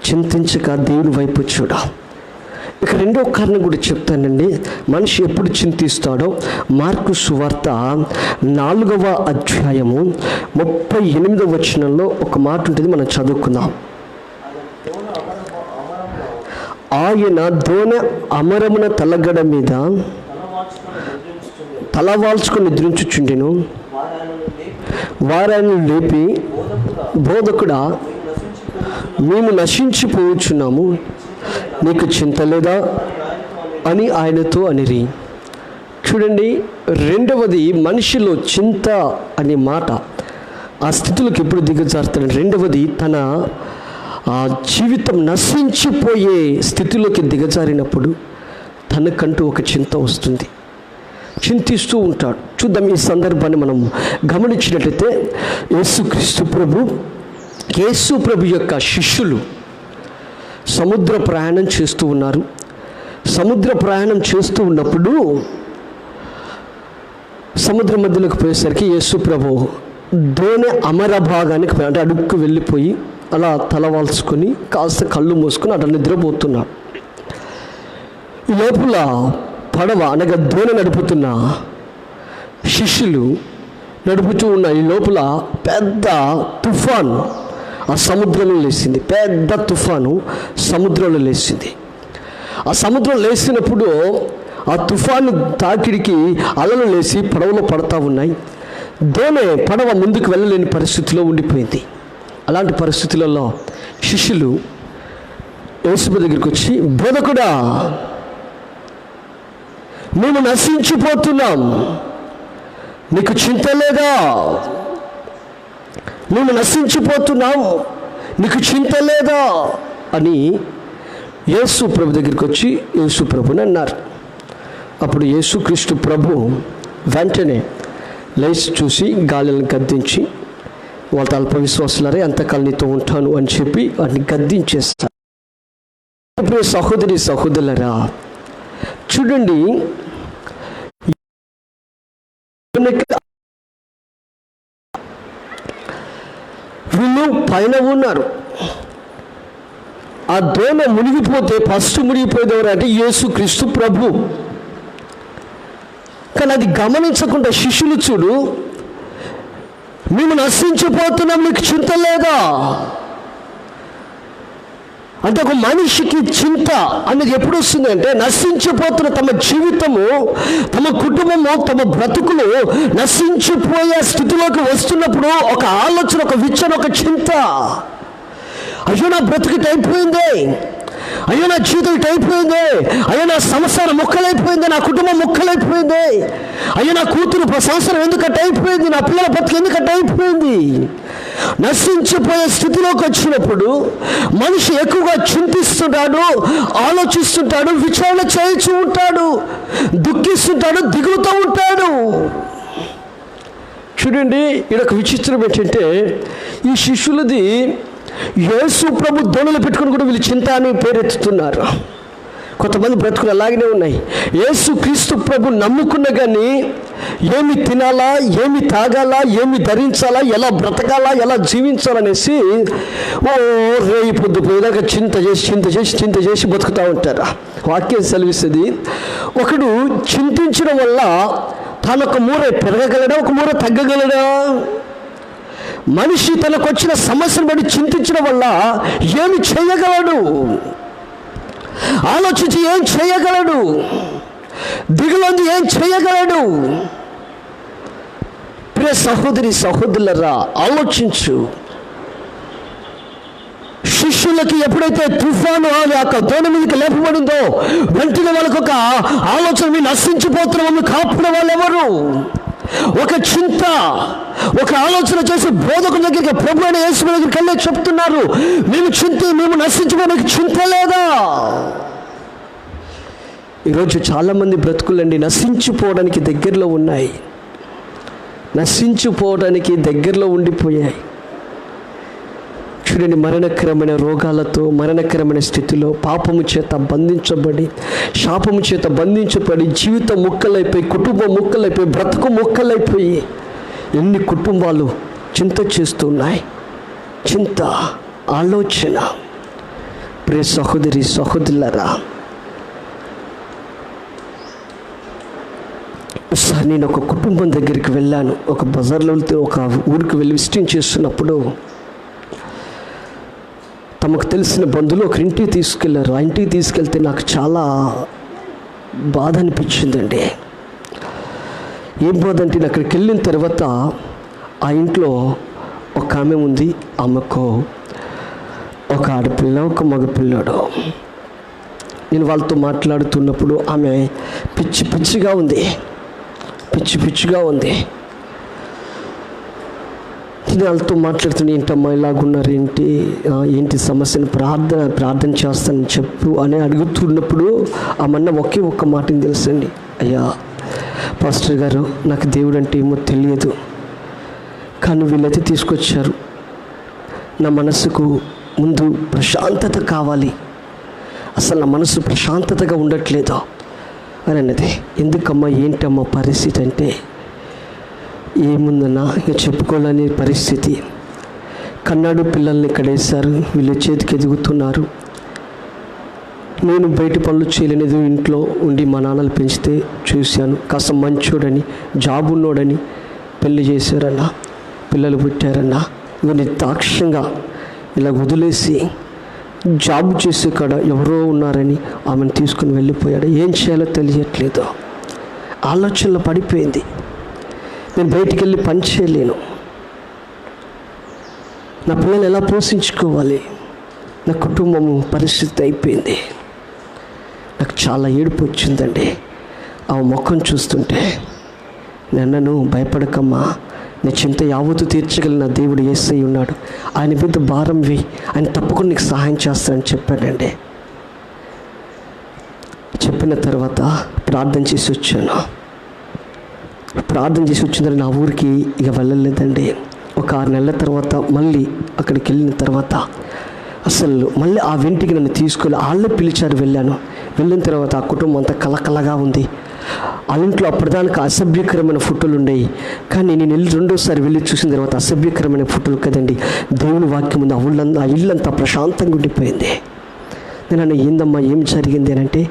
A: చింతించక దేవుని వైపు చూడ. ఇక 2వ కారణం కూడా చెప్తానండి, మనిషి ఎప్పుడు చింతిస్తాడో. మార్కు సువార్త 4వ అధ్యాయము 38వ వచనంలో ఒక మాట ఉంటుంది, మనం చదువుకుందాం. ఆయన దోణ అమరమున తలగడ మీద తలవాల్చుకొని నిద్రించుచుండెను. వారాన్ని లేపి, బోధకుడా మేము నశించిపోవచ్చున్నాము, నీకు చింత లేదా అని ఆయనతో అనిరి. చూడండి, 2వది మనిషిలో చింత అనే మాట ఆ స్థితిలోకి ఎప్పుడు దిగజారుతాడు. 2వది తన జీవితం నశించిపోయే స్థితిలోకి దిగజారినప్పుడు తనకంటూ ఒక చింత వస్తుంది, చింతిస్తూ ఉంటాడు. చూద్దాం, ఈ సందర్భాన్ని మనం గమనించినట్లయితే యేసు ప్రభు యొక్క శిష్యులు సముద్ర ప్రయాణం చేస్తూ ఉన్నారు. సముద్ర ప్రయాణం చేస్తూ ఉన్నప్పుడు సముద్ర మధ్యలోకి పోయేసరికి యేసు ప్రభు దోణి అమర భాగానికి అంటే అడుక్కు వెళ్ళిపోయి అలా తల వాల్చుకొని కాస్త కళ్ళు మూసుకొని అట్లా నిద్రపోతున్నాడు. ఈ లోపల పడవ అనగా దోణి నడుపుతున్న శిష్యులు నడుపుతూ ఉన్న ఈ లోపల పెద్ద తుఫాను ఆ సముద్రంలో లేచింది. పెద్ద తుఫాను సముద్రంలో లేచింది. ఆ సముద్రం లేచినప్పుడు ఆ తుఫాను తాకిడికి అలలు లేచి పడవలో పడతా ఉన్నాయి. పడవ ముందుకు వెళ్ళలేని పరిస్థితిలో ఉండిపోయింది. అలాంటి పరిస్థితులలో శిష్యులు యేసు దగ్గరికి వచ్చి, బోధకుడా, మేము నశించిపోతున్నాం, నీకు చింత లేదా? మేము నశించిపోతున్నాం, నీకు చింత లేదా అని యేసు ప్రభు దగ్గరికి వచ్చి యేసు ప్రభుని అన్నారు. అప్పుడు యేసుక్రీస్తు ప్రభు వెంటనే లేచి చూసి గాలిని గద్దించి, వాళ్ళ అల్ప విశ్వాసులారే ఎంతకాలం నీతో ఉంటాను అని చెప్పి వాటిని గద్దించేస్తారు. ఇప్పుడు సహోదరి సహోదరులారా చూడండి, వీళ్ళు పైన ఉన్నారు. ఆ దోణ మునిగిపోతే ఫస్ట్ మునిగిపోయేది ఎవరంటే యేసుక్రీస్తు ప్రభు. కానీ అది గమనించకుండా శిష్యులు చూడు, మేము నశించిపోతున్నాం, నీకు చింత లేదా? అంటే ఒక మనిషికి చింత అనేది ఎప్పుడు వస్తుంది అంటే, నశించిపోతున్న తమ జీవితము, తమ కుటుంబము, తమ బ్రతుకులు నశించిపోయే స్థితిలోకి వస్తున్నప్పుడు ఒక ఆలోచన, ఒక విచ్చన, ఒక చింత. అయ్యో నా బ్రతుకు అయిపోయింది, అయ్యో నా జీవితం అయిపోయింది, అయ్యో నా సంసారం ముక్కలైపోయింది, నా కుటుంబం ముక్కలైపోయింది, అయ్యో నా కూతురు సంవత్సరం ఎందుకంటే అయిపోయింది, నా పిల్లల బ్రతుకు ఎందుకంటే అయిపోయింది. నశించిపోయే స్థితిలోకి వచ్చినప్పుడు మనిషి ఎక్కువగా చింతిస్తుంటాడు, ఆలోచిస్తుంటాడు, విచారణ చేయించు ఉంటాడు, దుఃఖిస్తుంటాడు, దిగులుతూ ఉంటాడు. చూడండి, ఈడొక విచిత్రం ఏంటంటే, ఈ శిష్యులది యేసు ప్రభు దోణులు పెట్టుకుని కూడా వీళ్ళు చింత అని పేరెత్తుతున్నారు. కొంతమంది బ్రతుకులు అలాగనే ఉన్నాయి. యేసు క్రీస్తు ప్రభు నమ్ముకున్న కానీ ఏమి తినాలా, ఏమి తాగాలా, ఏమి ధరించాలా, ఎలా బ్రతకాలా, ఎలా జీవించాలనేసి రేయి పొద్దు పోయేదాకా చింత చేసి బతుకుతూ ఉంటారు. వాక్యం సెలవిస్తుంది, ఒకడు చింతించడం వల్ల తానొక మూర పెరగగలడా, ఒక మూర తగ్గగలడా? మనిషి తనకు వచ్చిన సమస్యను బట్టి చింతించడం వల్ల ఏమి చేయగలడు? ఆలోచించి ఏం చేయగలడు? దిగులంది ఏం చేయగలడు? ప్రియ సహోదరి సహోదరులారా ఆలోచించు. శిష్యులకి ఎప్పుడైతే తుఫాను ఆ దోణి మీదకి లేపబడిందో వెంటనే వాళ్ళకు ఒక ఆలోచన, మేము నశించిపోతున్నాము, కాపున వాళ్ళు ఎవరు? ఒక చింత, ఒక ఆలోచన చేసి బోధకుని దగ్గరికి, ప్రభు అయిన యేసు దగ్గరికి వెళ్ళి చెప్తున్నారు, మేము నశించిపోవడానికి చింత లేదా? ఈరోజు చాలామంది బ్రతుకులండి నశించిపోవడానికి దగ్గరలో ఉన్నాయి, నశించిపోవడానికి దగ్గరలో ఉండిపోయాయి. చూడండి, మరణకరమైన రోగాలతో, మరణకరమైన స్థితిలో, పాపము చేత బంధించబడి, శాపము చేత బంధించబడి, జీవితం ముక్కలైపోయి, కుటుంబం ముక్కలైపోయి, బ్రతుకు ముక్కలైపోయి ఎన్ని కుటుంబాలు చింత చేస్తున్నాయి. చింత, ఆలోచన. ప్రియ సహోదరి సహోదరులారా, ఒకసారి నేను ఒక కుటుంబం దగ్గరికి వెళ్ళాను. ఒక బజార్లో వెళ్తే ఒక ఊరికి వెళ్ళి విజిటింగ్ చేస్తున్నప్పుడు తమకు తెలిసిన బంధువులు ఒక ఇంటికి తీసుకెళ్లారు. ఆ ఇంటికి తీసుకెళ్తే నాకు చాలా బాధ అనిపించిందండి. ఏం బాధ అంటే, అక్కడికి వెళ్ళిన తర్వాత ఆ ఇంట్లో ఒక ఆమె ఉంది, ఆమెకు ఒక ఆడపిల్ల, ఒక మగపిల్లాడు. నేను వాళ్ళతో మాట్లాడుతున్నప్పుడు ఆమె పిచ్చిగా ఉంది. నేను వాళ్ళతో మాట్లాడుతున్నా, ఏంటమ్మా ఇలాగున్నారు, ఏంటి సమస్యను ప్రార్థన చేస్తానని చెప్పు అని అడుగుతున్నప్పుడు ఆమెన్న ఒక్క మాటని తెలుసండి, అయ్యా పాస్టర్ గారు, నాకు దేవుడు అంటే ఏమో తెలియదు, కానీ వీళ్ళైతే తీసుకొచ్చారు, నా మనసుకు ముందు ప్రశాంతత కావాలి, అసలు నా మనసు ప్రశాంతతగా ఉండట్లేదు అని అన్నది. ఎందుకమ్మా, ఏంటమ్మా పరిస్థితి అంటే, ఏముందన్నా ఇక చెప్పుకోలేని పరిస్థితి. కన్నాడు పిల్లల్ని ఇక్కడ వేశారు, వీళ్ళు చేతికి ఎదుగుతున్నారు. నేను బయట పనులు చేయలేనిది, ఇంట్లో ఉండి మా నాన్నలు పెంచితే చూశాను. కాస్త మంచోడని, జాబ్ ఉన్నోడని పెళ్లి చేశారన్నా, పిల్లలు పుట్టారన్నా. ఇక నిర్దాక్ష్యంగా ఇలా వదిలేసి జాబ్ చేసే కాడ ఎవరో ఉన్నారని ఆమెను తీసుకుని వెళ్ళిపోయాడు. ఏం చేయాలో తెలియట్లేదు, ఆలోచనలో పడిపోయింది. నేను బయటికి వెళ్ళి పని చేయలేను, నా పిల్లలు ఎలా పోషించుకోవాలి, నా కుటుంబము పరిస్థితి అయిపోయింది. నాకు చాలా ఏడుపు వచ్చిందండి ఆ ముఖం చూస్తుంటే. నన్ను భయపడకమ్మా, నీ చింత యావత్తు తీర్చగలిగిన దేవుడు యేసయ్య ఉన్నాడు, ఆయన మీద భారం వేయి, ఆయన తప్పకుండా నీకు సహాయం చేస్తానని చెప్పాడండి. చెప్పిన తర్వాత ప్రార్థన చేసి వచ్చాను. ప్రార్థన చేసి వచ్చిన తర్వాత నా ఊరికి ఇక వెళ్ళలేదండి. ఒక 6 నెలల తర్వాత మళ్ళీ అక్కడికి వెళ్ళిన తర్వాత అసలు మళ్ళీ ఆ ఇంటికి నన్ను తీసుకెళ్ళి వాళ్ళే పిలిచారు. వెళ్ళిన తర్వాత ఆ కుటుంబం అంతా కలకలగా ఉంది. ఆ ఇంట్లో అప్పటిదానికి అసభ్యకరమైన ఫోటోలు ఉండేవి, కానీ నేను రెండోసారి వెళ్ళి చూసిన తర్వాత అసభ్యకరమైన ఫోటోలు కదండి, దేవుని వాక్యం ఉంది. ఆ ఇల్లంతా ప్రశాంతంగా ఉండిపోయింది. నేను అన్న ఏందమ్మా ఏం జరిగింది అని అంటే,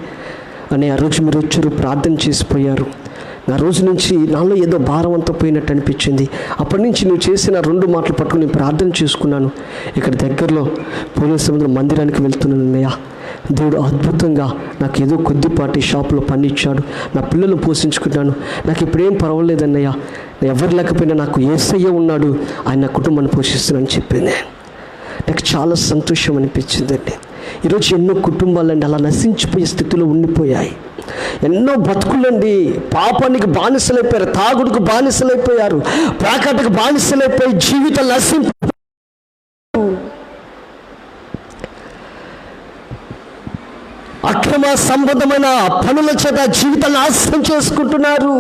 A: అని ఆ రోజు మీరు వచ్చారు, ప్రార్థన చేసిపోయారు. ఆ రోజు నుంచి నాలో ఏదో భారం అంతా పోయినట్టు అనిపించింది. అప్పటి నుంచి నువ్వు చేసిన 2 మాటలు పట్టుకుని ప్రార్థన చేసుకున్నాను. ఇక్కడ దగ్గరలో పోలీస్ సముద్రం మందిరానికి వెళ్తున్నాను అన్నయ్య. దేవుడు అద్భుతంగా నాకు ఏదో కొద్దిపాటి షాపులో పని ఇచ్చాడు, నా పిల్లలు పోషించుకుంటాను, నాకు ఇప్పుడేం పర్వాలేదన్నయ్య, ఎవరు లేకపోయినా నాకు యేసయ్య ఉన్నాడు, ఆయన నా కుటుంబాన్ని పోషిస్తున్నానని చెప్పింది. నాకు చాలా సంతోషం అనిపించిందండి. ఈరోజు ఎన్నో కుటుంబాలండి అలా నశించిపోయే స్థితిలో ఉండిపోయాయి. ఎన్నో బతుకులండి పాపానికి బానిసలైపోయారు, తాగుడుకు బానిసలైపోయారు, ప్రాకటకు బానిసలైపోయి జీవితం నశింపు. అక్రమ సంబంధమైన పనుల చేత జీవితాన్ని నాశనం చేసుకుంటున్నారు.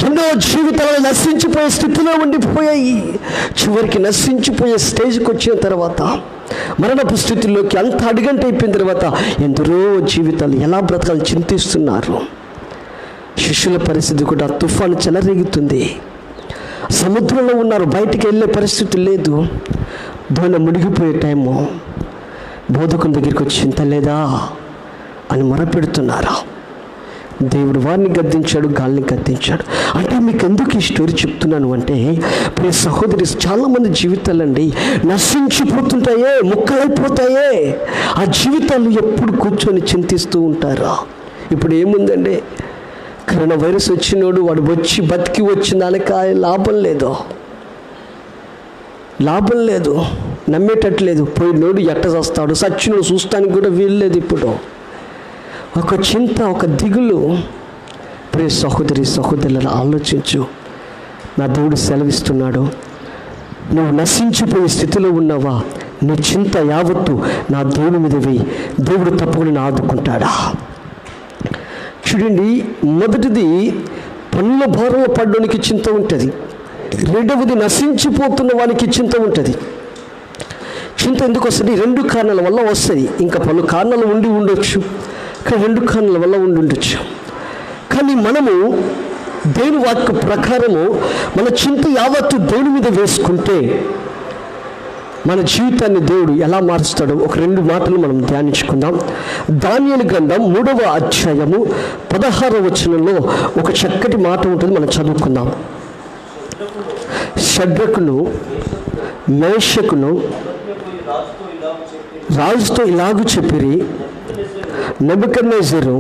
A: ఎన్నో జీవితాలు నశించిపోయే స్థితిలో ఉండిపోయాయి. చివరికి నశించిపోయే స్టేజ్కి వచ్చిన తర్వాత, మరణపు స్థితిలోకి అంత అడుగంట అయిపోయిన తర్వాత ఎందరో జీవితాలు ఎలా బ్రతకాలని చింతిస్తున్నారు. శిష్యుల పరిస్థితి కూడా తుఫాను చెలరేగుతుంది, సముద్రంలో ఉన్నారు, బయటికి వెళ్ళే పరిస్థితి లేదు. దోణ మునిగిపోయే టైము బోధకుని దగ్గరికి వచ్చి చింత లేదా అని మొరపెడుతున్నారు. దేవుడు వారిని గద్దించాడు, గాలిని గద్దించాడు. అంటే మీకు ఎందుకు ఈ స్టోరీ చెప్తున్నాను అంటే, ప్రియ సహోదరి, చాలామంది జీవితాలండి నశించిపోతుంటాయే, ముక్కలైపోతాయే. ఆ జీవితాలు ఎప్పుడు కూర్చొని చింతిస్తూ ఉంటారా? ఇప్పుడు ఏముందండి, కరోనా వైరస్ వచ్చినోడు వాడు వచ్చి బతికి వచ్చిన దానికి లాభం లేదు, నమ్మేటట్లేదు. పోయినోడు ఎట్ట చేస్తాడు, సచ్చినోడు చూస్తానికి కూడా వీల్లేదు. ఇప్పుడు ఒక చింత, ఒక దిగులు. ప్రియ సహోదరి సహోదరులను ఆలోచించు. నా దేవుడు సెలవిస్తున్నాడు, నువ్వు నశించిపోయే స్థితిలో ఉన్నావా, నీ చింత యావత్తు నా దేవుని మీద వేయి, దేవుడు తప్పకుండా నేను ఆదుకుంటాడా. చూడండి, మొదటిది పనుల భారంలో పడ్డానికి చింత ఉంటుంది, రెండవది నశించిపోతున్న వానికి చింత ఉంటుంది. చింత ఎందుకు వస్తుంది? 2 కారణాల వల్ల వస్తుంది. ఇంకా పలు కారణాలు ఉండొచ్చు, కానీ 2 కారణాల వల్ల ఉండొచ్చు. కానీ మనము దేవుని వాక్య ప్రకారము మన చింత యావత్తు దేవుని మీద వేసుకుంటే మన జీవితాన్ని దేవుడు ఎలా మారుస్తాడో ఒక 2 మాటలు మనం ధ్యానించుకుందాం. దానియేలు గ్రంథం 3వ అధ్యాయము 16వ వచనంలో ఒక చక్కటి మాట ఉంటుంది, మనం చదువుకుందాం. షడ్రకును మేషకును రాజుతో ఇలాగు చెప్పిరి, నెబుకద్నెజరు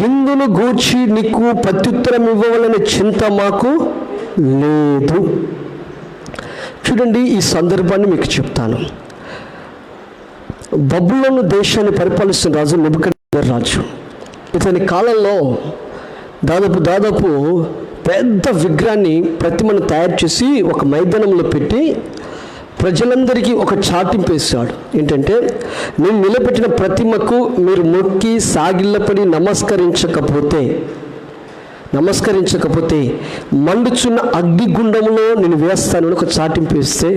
A: ఇందును గూర్చి నీకు ప్రత్యుత్తరం ఇవ్వవలనే చింత మాకు లేదు. చూడండి, ఈ సందర్భాన్ని మీకు చెప్తాను. బబులోను దేశాన్ని పరిపాలిస్తున్న రాజు నెబుకద్నెజరు రాజు. ఇతని కాలంలో దాదాపు పెద్ద విగ్రహాన్ని, ప్రతిమను తయారు చేసి ఒక మైదానంలో పెట్టి ప్రజలందరికీ ఒక చాటింపు వేశాడు. ఏంటంటే, నేను నిలబెట్టిన ప్రతిమకు మీరు మొక్కి సాగిల్లపడి నమస్కరించకపోతే మండుచున్న అగ్నిగుండంలో నేను వేస్తాను అని ఒక చాటింపు వేస్తే,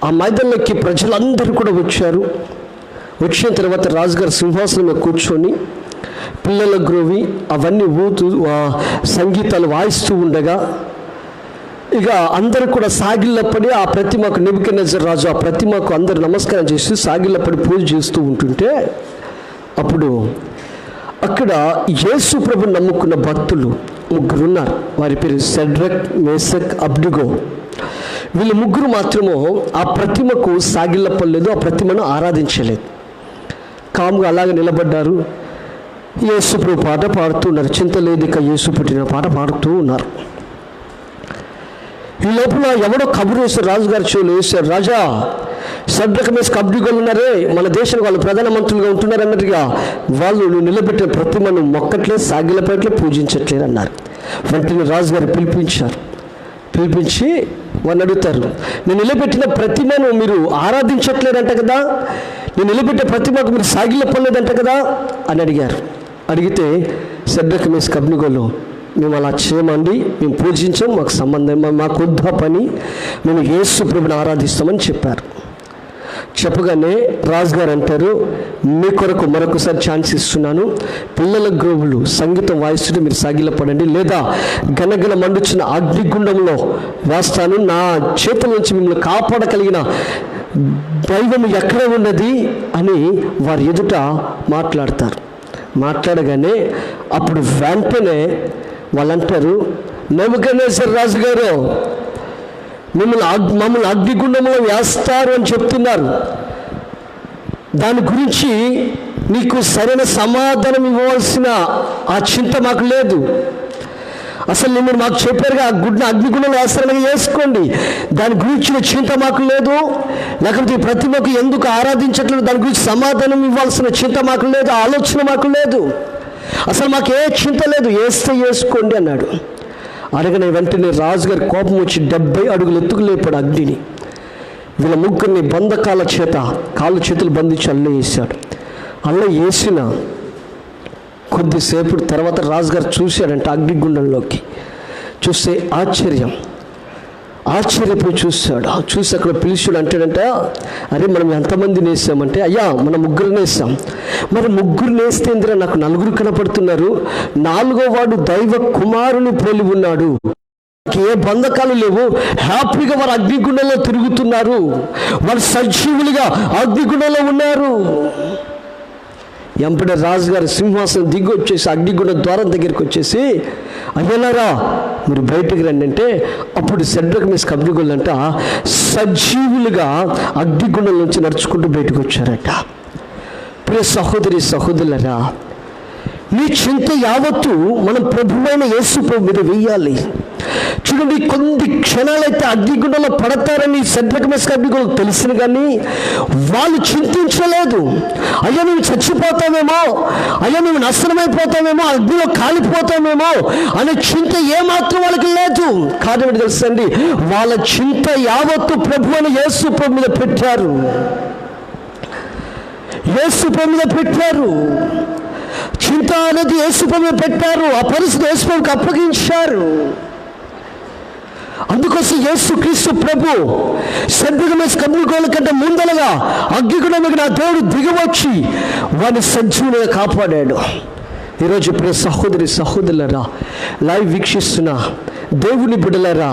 A: ఆ మైదానంలోకి ప్రజలందరూ కూడా వచ్చారు. వచ్చిన తర్వాత రాజుగారు సింహాసనం మీద కూర్చొని పిల్లల గ్రోవి అవన్నీ సంగీతాలు వాయిస్తూ ఉండగా ఇక అందరూ కూడా సాగిల్లపడి ఆ ప్రతిమకు నెబుకద్నెజర్ రాజు ఆ ప్రతిమకు అందరూ నమస్కారం చేసి సాగిల్లపడి పూజ చేస్తూ ఉంటుంటే అప్పుడు అక్కడ యేసు ప్రభుని నమ్ముకున్న భక్తులు 3 ఉన్నారు. వారి పేరు షడ్రక్, మేషక్, అబ్దిగో. వీళ్ళు 3 మాత్రము ఆ ప్రతిమకు సాగిల్లపడలేదు, ఆ ప్రతిమను ఆరాధించలేదు. కాముగా అలాగే నిలబడ్డారు. యేసు ప్రభు పాట పాడుతున్నారు. చింతలేదిక యేసు పుట్టిన పాట పాడుతూ ఉన్నారు. ఈ లోపల ఎవడో కబురు వేశారు, రాజుగారి చెవులు వేశారు. రాజా, షడ్రక్, మేషక్, అబ్దిగోలు ఉన్నారే, మన దేశానికి వాళ్ళు ప్రధానమంత్రులుగా ఉంటున్నారు అన్నట్టుగా వాళ్ళు నువ్వు నిలబెట్టిన ప్రతిమను మొక్కట్లేదు, సాగిలపట్లేదు, పూజించట్లేదు అన్నారు. వెంటనే రాజుగారు పిలిపించి వాళ్ళని అడుగుతారు, నేను నిలబెట్టిన ప్రతిమను మీరు ఆరాధించట్లేదంట కదా, నేను నిలబెట్టే ప్రతిమకు మీరు సాగిలపడలేదంట కదా అని అడిగారు. అడిగితే షడ్రక్, మేషక్, అబ్దిగోలు, మేము అలా చేయమండి, మేము పూజించాం, మాకు సంబంధం, మాకు వద్ద పని, మేము యేసు ప్రభుని ఆరాధిస్తామని చెప్పారు. చెప్పగానే రాజుగారు అంటారు, మీ కొరకు మరొకసారి ఛాన్స్ ఇస్తున్నాను. పిల్లల గ్రోవులు సంగీతం వాయిస్తుంటే మీరు సాగిలపడండి, లేదా గనగన మండుచున్న అగ్నిగుండంలో వేస్తాను. నా చేతుల నుంచి మిమ్మల్ని కాపాడగలిగిన దైవం ఎక్కడ ఉన్నది అని వారి ఎదుట మాట్లాడతారు. మాట్లాడగానే అప్పుడు వెంటనే వాళ్ళంటారు, నెబుకద్నెజర్ రాజు గారు మమ్మల్ని అగ్నిగుండంలో వేస్తారు అని చెప్తున్నారు. దాని గురించి నీకు సరైన సమాధానం ఇవ్వవలసిన ఆ చింత మాకు లేదు. అసలు మీరు మాకు చెప్పారుగా అగ్నిగుండంలో వేస్తారని వేసుకోండి, దాని గురించిన చింత మాకు లేదు. లేకపోతే ఈ ప్రతిమకు ఎందుకు ఆరాధించట్లేదు దాని గురించి సమాధానం ఇవ్వాల్సిన చింత మాకు లేదు, ఆలోచన మాకు లేదు, అసలు మాకు ఏ చింత లేదు, వేస్తే వేసుకోండి అన్నాడు. అడగనే వెంటనే రాజుగారి కోపం వచ్చి 70 అడుగులు ఎత్తుకు లేపాడు అగ్నిని. వీళ్ళ 3 బంధకాల చేత కాళ్ళు చేతులు బంధించి అల్ల వేశాడు. అల్ల వేసిన కొద్దిసేపు తర్వాత రాజుగారు చూశాడంట అగ్నిగుండంలోకి. చూస్తే ఆశ్చర్యపోయి చూసి అక్కడ పిలిచాడు. అంటాడంట, అరే మనం ఎంతమందిని వేసామంటే, అయ్యా మనం 3 వేసాం. మరి 3 వేస్తే ఇందిరా నాకు 4 కనపడుతున్నారు, 4వ వాడు దైవ కుమారుని పోలి ఉన్నాడు, ఏ బంధకాలు లేవు, హ్యాపీగా వారు అగ్నిగుండంలో తిరుగుతున్నారు, వారు సజీవులుగా అగ్నిగుండంలో ఉన్నారు. ఎంపడే రాజుగారి సింహాసనం దిగి వచ్చేసి అగ్నిగుండ ద్వారం దగ్గరికి వచ్చేసి, అయ్యలారా మీరు బయటకు రండి అంటే, అప్పుడు షడ్రక్, మేషక్, అబ్దిగోలు అంట సజీవులుగా అగ్నిగుండం నుంచి నడుచుకుంటూ బయటకు వచ్చారట. ప్రియ సహోదరి సహోదరులారా, నీ చింత యావత్తు మనం ప్రభువైన యేసు ప్రభు మీద వేయాలి. చూడండి, కొన్ని క్షణాలైతే అగ్నిగుండంలో పడతారని షడ్రక్, మేషక్, అబ్దిగోలు తెలిసిన కానీ వాళ్ళు చింతించలేదు. అయ్యా నువ్వు చచ్చిపోతావేమో, అయ్యా నువ్వు నాశనమైపోతావేమో, అగ్నిలో కాలిపోతావేమో అనే చింత ఏమాత్రం వాళ్ళకి లేదు. కారణం ఏంటి తెలుసండి, వాళ్ళ చింత యావత్తు ప్రభువైన యేసు ప్రభు మీద పెట్టారు. యేసు ప్రభు మీద పెట్టారు. చింత అనేది యేసు ప్రభు మీద పెట్టారు. ఆ పరిస్థితి యేసు ప్రభుకి అప్పగించారు. అందుకోసం యేసు క్రీస్తు ప్రభు షడ్రక్, మేషక్, అబ్దిగోల కంటే ముందలగా అగ్నిగుండంలోకి నా దేవుడు దిగవచ్చి వాడిని సజీవులుగా కాపాడాడు. ఈరోజు ప్రియ సహోదరి సహోదరులారా, లైవ్ వీక్షిస్తున్న దేవుని బిడ్డలారా,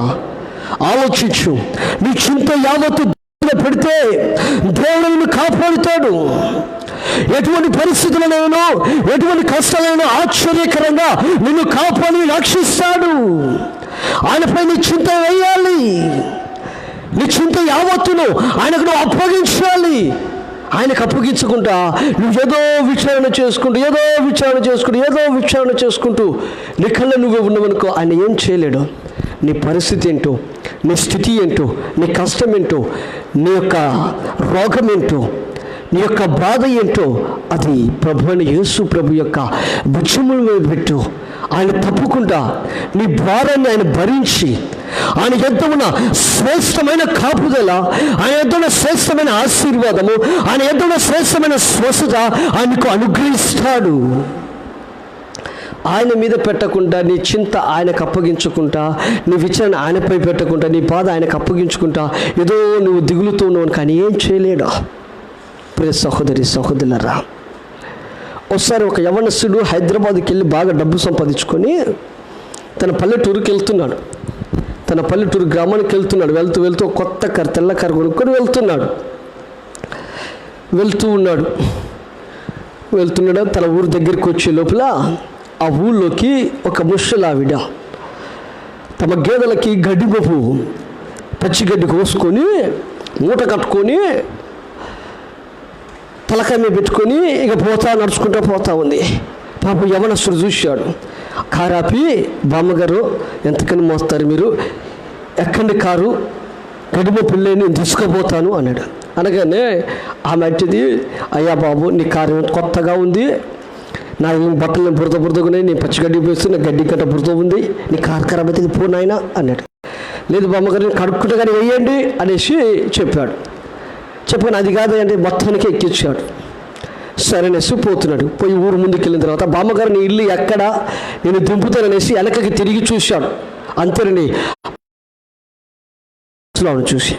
A: ఆలోచించు. నీ చింత యావత్తు పెడితే దేవుడు నిన్ను కాపాడుతాడు. ఎటువంటి పరిస్థితులనైనా, ఎటువంటి కష్టాలైనా ఆశ్చర్యకరంగా నిన్ను కాపాడి రక్షిస్తాడు. ఆయనపై నీ చింత వేయాలి. నీ చింత యావత్తును ఆయనకు నువ్వు అప్పగించాలి. ఆయనకు అప్పగించుకుంటా నువ్వు ఏదో విచారణ చేసుకుంటూ నీ కళ్ళ నువ్వే ఉన్నావనుకో, ఆయన ఏం చేయలేడు. నీ పరిస్థితి ఏంటో, నీ స్థితి ఏంటో, నీ కష్టం ఏంటో, నీ యొక్క రోగం ఏంటో, నీ యొక్క బాధ ఏంటో, అది ప్రభువైన యేసు ప్రభు యొక్క భుజముల మీద పెట్టు. ఆయన తప్పుకుంటా నీ భారాన్ని ఆయన భరించి, ఆయన యొద్ద ఉన్న శ్రేష్టమైన కాపుదల, ఆయన యొద్ద ఉన్న శ్రేష్టమైన ఆశీర్వాదము, ఆయన యొద్ద ఉన్న శ్రేష్టమైన స్వస్థత ఆయనకు అనుగ్రహిస్తాడు. ఆయన మీద పెట్టకుండా, నీ చింత ఆయనకు అప్పగించుకుంటా, నీ విచారణ ఆయనపై పెట్టకుండా, నీ బాధ ఆయనకు అప్పగించుకుంటా ఏదో నువ్వు దిగులుతూ ఉన్నావు కానీ ఏం చేయలేడు. ప్రియ సహోదరి సహోదరులారా, ఒకసారి ఒక యవ్వనస్తుడు హైదరాబాద్కి వెళ్ళి బాగా డబ్బు సంపాదించుకొని తన పల్లెటూరుకి వెళ్తున్నాడు. తన పల్లెటూరు గ్రామానికి వెళ్తున్నాడు. వెళ్తూ వెళ్తూ కొత్త కారు, తెల్ల కారు కొనుక్కొని వెళ్తున్నాడు. తన ఊరు దగ్గరికి వచ్చే లోపల ఆ ఊళ్ళోకి ఒక ముసలావిడ తమ గేదెలకి గడ్డి పప్పు, పచ్చిగడ్డి కోసుకొని మూట కట్టుకొని తలకాయ మీద పెట్టుకొని ఇక నడుచుకుంటూ పోతా ఉంది. పాపం యవనస్తుడు చూశాడు. కారాపి, బామ్మగారు ఎంతకని మోస్తారు మీరు, ఎక్కండి కారు, గడిమ పిల్లని తీసుకుపోతాను అన్నాడు. అనగానే ఆమె అంటది, అయ్యా బాబు నీ కారు కొత్తగా ఉంది, నా బట్టలు బురదగా ఉన్నాయి, నేను పచ్చిగడ్డి పోస్తూ నా గడ్డి గట్ట బురద ఉంది, నీ కారు ఖరాబ్ అయితే పోనాయనా అన్నాడు. లేదు బామ్మగారు నేను కడుక్కుంటే కానీ వేయండి అనేసి చెప్పాను. అది కాదు అంటే మొత్తానికి ఎక్కించాడు. సరేనేసి పోతున్నాడు. పోయి ఊరు ముందుకు వెళ్ళిన తర్వాత బామ్మగారు నీ ఇల్లు ఎక్కడ, నేను దింపుతాననేసి వెనకకి తిరిగి చూశాడు. అంతేనండి, చూసి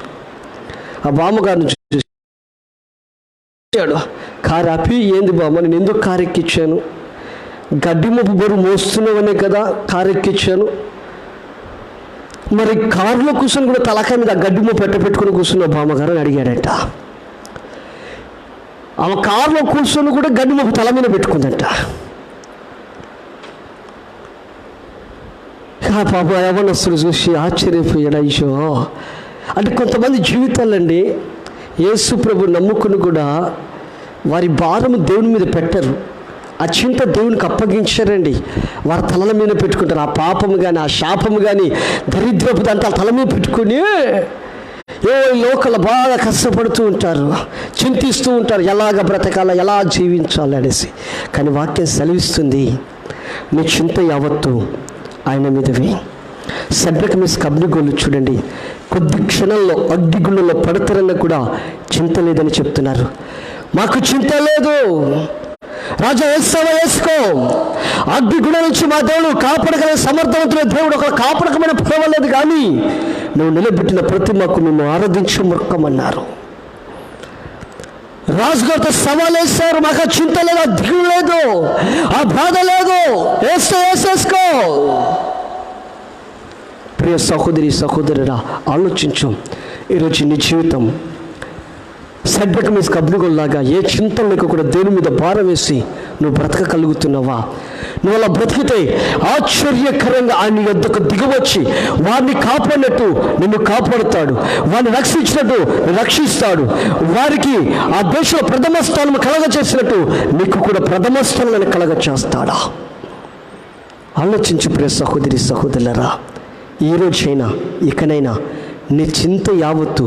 A: ఆ బామ్మగారిని చూశాడు. కారు ఆపి, ఏంది బామ్మ నేను ఎందుకు కారు ఎక్కించాను, గడ్డి మొప్పు బరువు మోస్తున్నావనే కదా కారు ఎక్కించాను, మరి కారులో కూర్చొని కూడా తలకాయ మీద గడ్డి మొప్పు పెట్టుకుని కూర్చున్న బామ్మగారు అని అడిగాడట. ఆమె కారులో కూర్చొని కూడా గడ్డి మొప్పు తల మీద పెట్టుకుందంట. పాప యవ్వనస్తుడు చూసి ఆశ్చర్యపోయాడు. అయ్యో, అంటే కొంతమంది జీవితాలండి యేసు ప్రభు నమ్ముకుని కూడా వారి భారము దేవుని మీద పెట్టరు, ఆ చింత దేవునికి అప్పగించారండి. వారి తలల మీద పెట్టుకుంటారు. ఆ పాపము కానీ ఆ శాపము కానీ దరిద్రపు దంతాల తల మీద పెట్టుకుని లోకల బాగా కష్టపడుతూ ఉంటారు, చింతిస్తూ ఉంటారు, ఎలాగ బ్రతకాల, ఎలా జీవించాలి అనేసి. కానీ వాక్యం సెలవిస్తుంది, నీ చింత యావత్తు ఆయన మీదవి. షడ్రక్ మెషక్ అబేద్నెగోలు చూడండి, కొద్ది క్షణంలో అగ్నిగుండంలో పడతారన్న కూడా చింత లేదని చెప్తున్నారు. మాకు చింత లేదు రాజా, వేసుకో, అగ్నిగుండం నుంచి మా దేవుడు కాపాడగల సమర్థవంతుల దేవుడు, ఒక కాపాడకమైన పర్వాలేదు, కానీ నువ్వు నిలబెట్టిన ప్రతిమకు మేము ఆరాధించు మొక్కమన్నారు. రాజుగారితో సవాల్ వేస్తారు, మాకు ఆ చింత లేదు, ఆ దిగులు లేదు, ఆ బాధ లేదు, వేసేసుకో. ప్రియ సహోదరి సహోదరుడా, ఆలోచించు. ఈరోజు నీ జీవితం షడ్రక్ మెషక్ అబేద్నెగోలాగా ఏ చింత లేక కూడా దేవుని మీద భారం వేసి నువ్వు బ్రతకగలుగుతున్నావా? నువ్వు అలా బ్రతికితే ఆశ్చర్యకరంగా ఆయన యొద్దకు దిగవచ్చి వారిని కాపాడినట్టు నిన్ను కాపాడుతాడు, వారిని రక్షించినట్టు రక్షిస్తాడు, వారికి ఆ దేశంలో ప్రథమ స్థానం కలగ చేసినట్టు నీకు కూడా ప్రథమ స్థానాన్ని కలగ చేస్తాడా? ఆలోచించు ప్రియ సహోదరి సహోదరులారా. ఈరోజైనా ఇకనైనా నీ చింత యావత్తు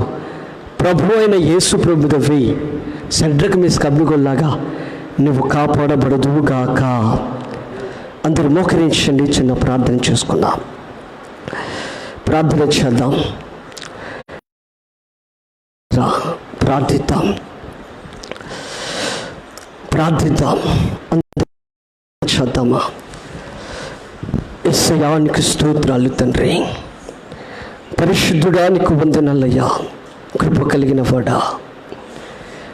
A: ప్రభు అయిన యేసు ప్రభు మీద వేయి. షడ్రక్ మెషక్ అబేద్నెగోలాగా నువ్వు కాపాడబడదువుగాక. అందరూ మోకరించండి, చిన్న ప్రార్థన చేసుకుందాం. ప్రార్థన చేద్దాం, ప్రార్థిద్దాం చేద్దామా. యేసయ్యా నీకు స్తోత్రాలు తండ్రి, పరిశుద్ధుడా నీకు వందనాలయ్యా, కృప కలిగిన వాడా.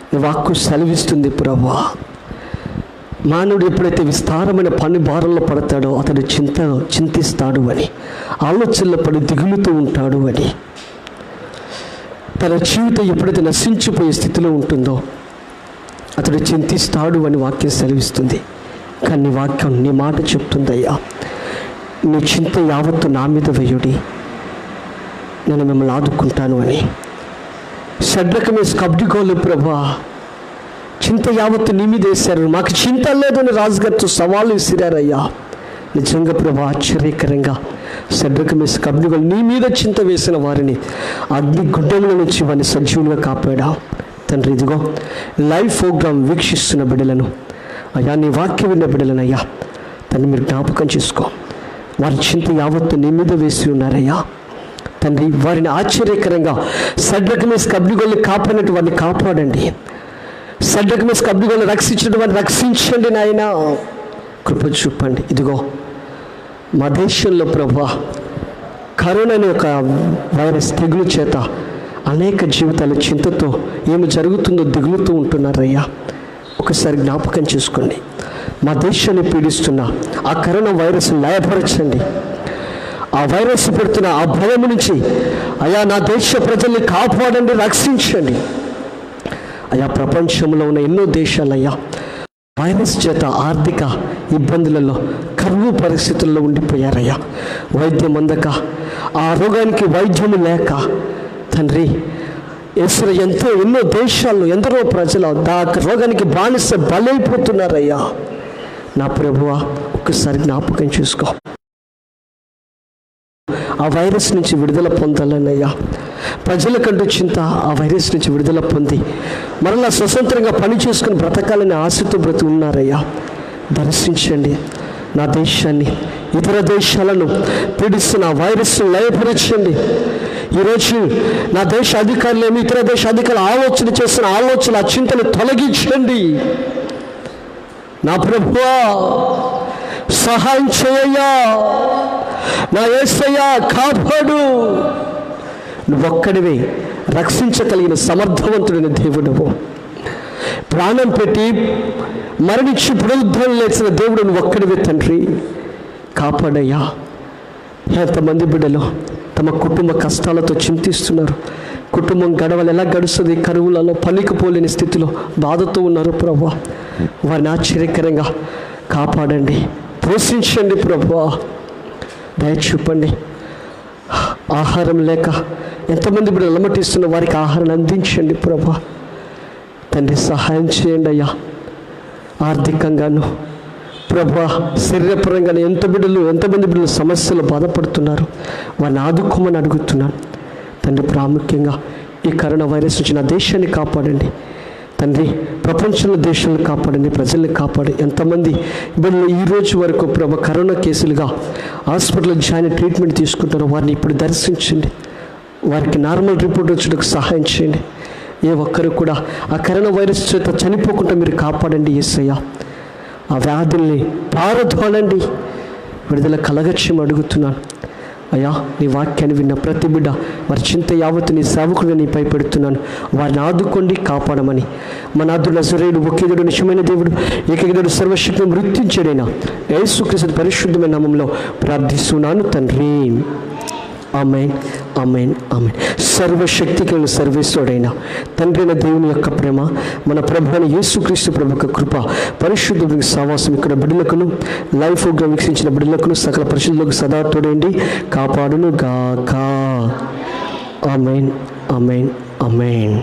A: నీ వాక్కు సెలవిస్తుంది ప్రభువా, మానవుడు ఎప్పుడైతే విస్తారమైన పని భారంలో పడతాడో అతడు చింతిస్తాడు అని, ఆలోచనలో పడి దిగులుతూ ఉంటాడు అని, తన జీవితం ఎప్పుడైతే నశించిపోయే స్థితిలో ఉంటుందో అతడు చింతిస్తాడు అని వాక్యం సెలవిస్తుంది. కానీ నీ వాక్యం, నీ మాట చెప్తుందయ్యా, నీ చింత యావత్తు నా మీద వేయుడి, నేను మిమ్మల్ని ఆదుకుంటాను అని. షడ్రక్ మెషక్ అబేద్నెగోలు ప్రభువా, చింత యావత్తు నీ మీద వేశారు, మాకు చింత లేదని రాజుగారితో సవాలు విసిరారయ్యా. నిజంగా ప్రభు, ఆశ్చర్యకరంగా షడ్రక్ మెషక్ అబేద్నెగోలు నీ మీద చింత వేసిన వారిని అగ్నిగుండంలో నుంచి వారిని సజీవులుగా కాపాడా తండ్రి. ఇదిగో లైవ్ ప్రోగ్రాం వీక్షిస్తున్న బిడ్డలను అయ్యా, నీ వాక్యం విన్న బిడ్డలను అయ్యా తండ్రి మీరు జ్ఞాపకం చేసుకో. వారి చింత యావత్తు నీ మీద వేసి ఉన్నారయ్యా తండ్రి. వారిని ఆశ్చర్యకరంగా షడ్రక్ మెషక్ అబేద్నెగోలు కాపాడినట్టు వారిని కాపాడండి. షడ్రక్ మెషక్ అబేద్నెగోలు రక్షించడం వారిని రక్షించండి నాయన, కృప చూపండి. ఇదిగో మా దేశంలో ప్రభువా, కరోనా అనే ఒక వైరస్ తెగులు చేత అనేక జీవితాలు చింతతో ఏమి జరుగుతుందో దిగులుతూ ఉంటున్నారయ్యా. ఒకసారి జ్ఞాపకం చేసుకోండి. మా దేశాన్ని పీడిస్తున్న ఆ కరోనా వైరస్ లయపరచండి. ఆ వైరస్ పెడుతున్న ఆ భయం నుంచి అయా నా దేశ ప్రజల్ని కాపాడండి, రక్షించండి. అయా ప్రపంచంలో ఉన్న ఎన్నో దేశాలయ్యా వైరస్ చేత ఆర్థిక ఇబ్బందులలో, కరువు పరిస్థితుల్లో ఉండిపోయారయ్యా. వైద్యం అందక, ఆ రోగానికి వైద్యము లేక తండ్రి ఎసురు ఎన్నో దేశాల్లో ఎందరో ప్రజలు ఆ రోగానికి బానిస బలైపోతున్నారయ్యా. నా ప్రభువా ఒక్కసారి జ్ఞాపకం చూసుకో. ఆ వైరస్ నుంచి విడుదల పొందాలన్నయ్యా. ప్రజలకంటూ చింత ఆ వైరస్ నుంచి విడుదల పొంది మరలా స్వతంత్రంగా పని చేసుకుని బ్రతకాలని ఆశతో ఉన్నారయ్యా. దర్శించండి నా దేశాన్ని, ఇతర దేశాలను పీడిస్తున్న ఆ వైరస్ లయపరచండి. ఈరోజు నా దేశ అధికారులు ఏమి ఇతర దేశ అధికారులు ఆలోచన చేస్తున్న ఆలోచన ఆ చింతను తొలగించండి. నా ప్రభువా సహాయం చేయయ్యా. నా యేసయ్యా కాపాడు. నువ్వొక్కడివే రక్షించగలిగిన సమర్థవంతుడైన దేవుడవు. ప్రాణం పెట్టి మరణించి పునరుద్ధరణ లేచిన దేవుడు నువ్వొక్కడివే తండ్రి. కాపాడయ్యా. ఎంతమంది బిడ్డలు తమ కుటుంబ కష్టాలతో చింతిస్తున్నారు. కుటుంబం గడవలు ఎలా గడుస్తుంది, కరువులలో పనికిపోలేని స్థితిలో బాధతో ఉన్నారు ప్రభువా. వారిని ఆశ్చర్యకరంగా కాపాడండి, పోషించండి ప్రభువా. దయ చూపండి. ఆహారం లేక ఎంతమంది బిడ్డలు అలమటిస్తున్న వారికి ఆహారాన్ని అందించండి ప్రభువా. తండ్రి సహాయం చేయండి అయ్యా. ఆర్థికంగాను ప్రభువా, శరీరపరంగాను ఎంతమంది బిడ్డలు సమస్యలు బాధపడుతున్నారు, వారిని ఆదుకోమని అడుగుతున్నాను తండ్రి. ప్రాముఖ్యంగా ఈ కరోనా వైరస్ నుంచి నా దేశాన్ని కాపాడండి తండ్రి. ప్రపంచంలో దేశాలను కాపాడండి, ప్రజల్ని కాపాడి. ఎంతమంది బిడ్డలు ఈ రోజు వరకు ప్రభు కరోనా కేసులుగా హాస్పిటల్లో జాయిన్ ట్రీట్మెంట్ తీసుకుంటారో వారిని ఇప్పుడు దర్శించండి. వారికి నార్మల్ రిపోర్ట్ వచ్చేందుకు సహాయం చేయండి. ఏ ఒక్కరు కూడా ఆ కరోనా వైరస్ చేత చనిపోకుండా మీరు కాపాడండి యేసయ్యా. ఆ వ్యాధుల్ని పారదోలండి, విడుదల కలగచ్చని అడుగుతున్నాను అయ్యా. నీ వాక్యాన్ని విన్న ప్రతి బిడ్డ వారి చింత యావత్తు నీ సేవకుడిగా నీపై పెడుతున్నాను. వారిని ఆదుకోండి, కాపాడమని మన నాథుడు నజరేయుడు, ఒకేదుడు, నిజమైన దేవుడు, ఏకైక సర్వశక్తిని మృత్యుంచడైన యేసుక్రీస్తు పరిశుద్ధమైన నామములో ప్రార్థిస్తున్నాను తండ్రి. ఆమేన్, ఆమేన్, ఆమేన్. సర్వశక్తి కలిగిన సర్వేశ్వరుడైన తండ్రి అయిన దేవుని యొక్క ప్రేమ, మన ప్రభు అయిన యేసుక్రీస్తు ప్రభు యొక్క కృప, పరిశుద్ధుడికి సహవాసం ఇక్కడ బిడ్డలకును, లైఫ్ ప్రోగ్రాం వీక్షించిన బిడ్డలకును, సకల పరిశుద్ధులకు సదా తోడండి, కాపాడును గాక. ఆమేన్, ఆమేన్, ఆమేన్.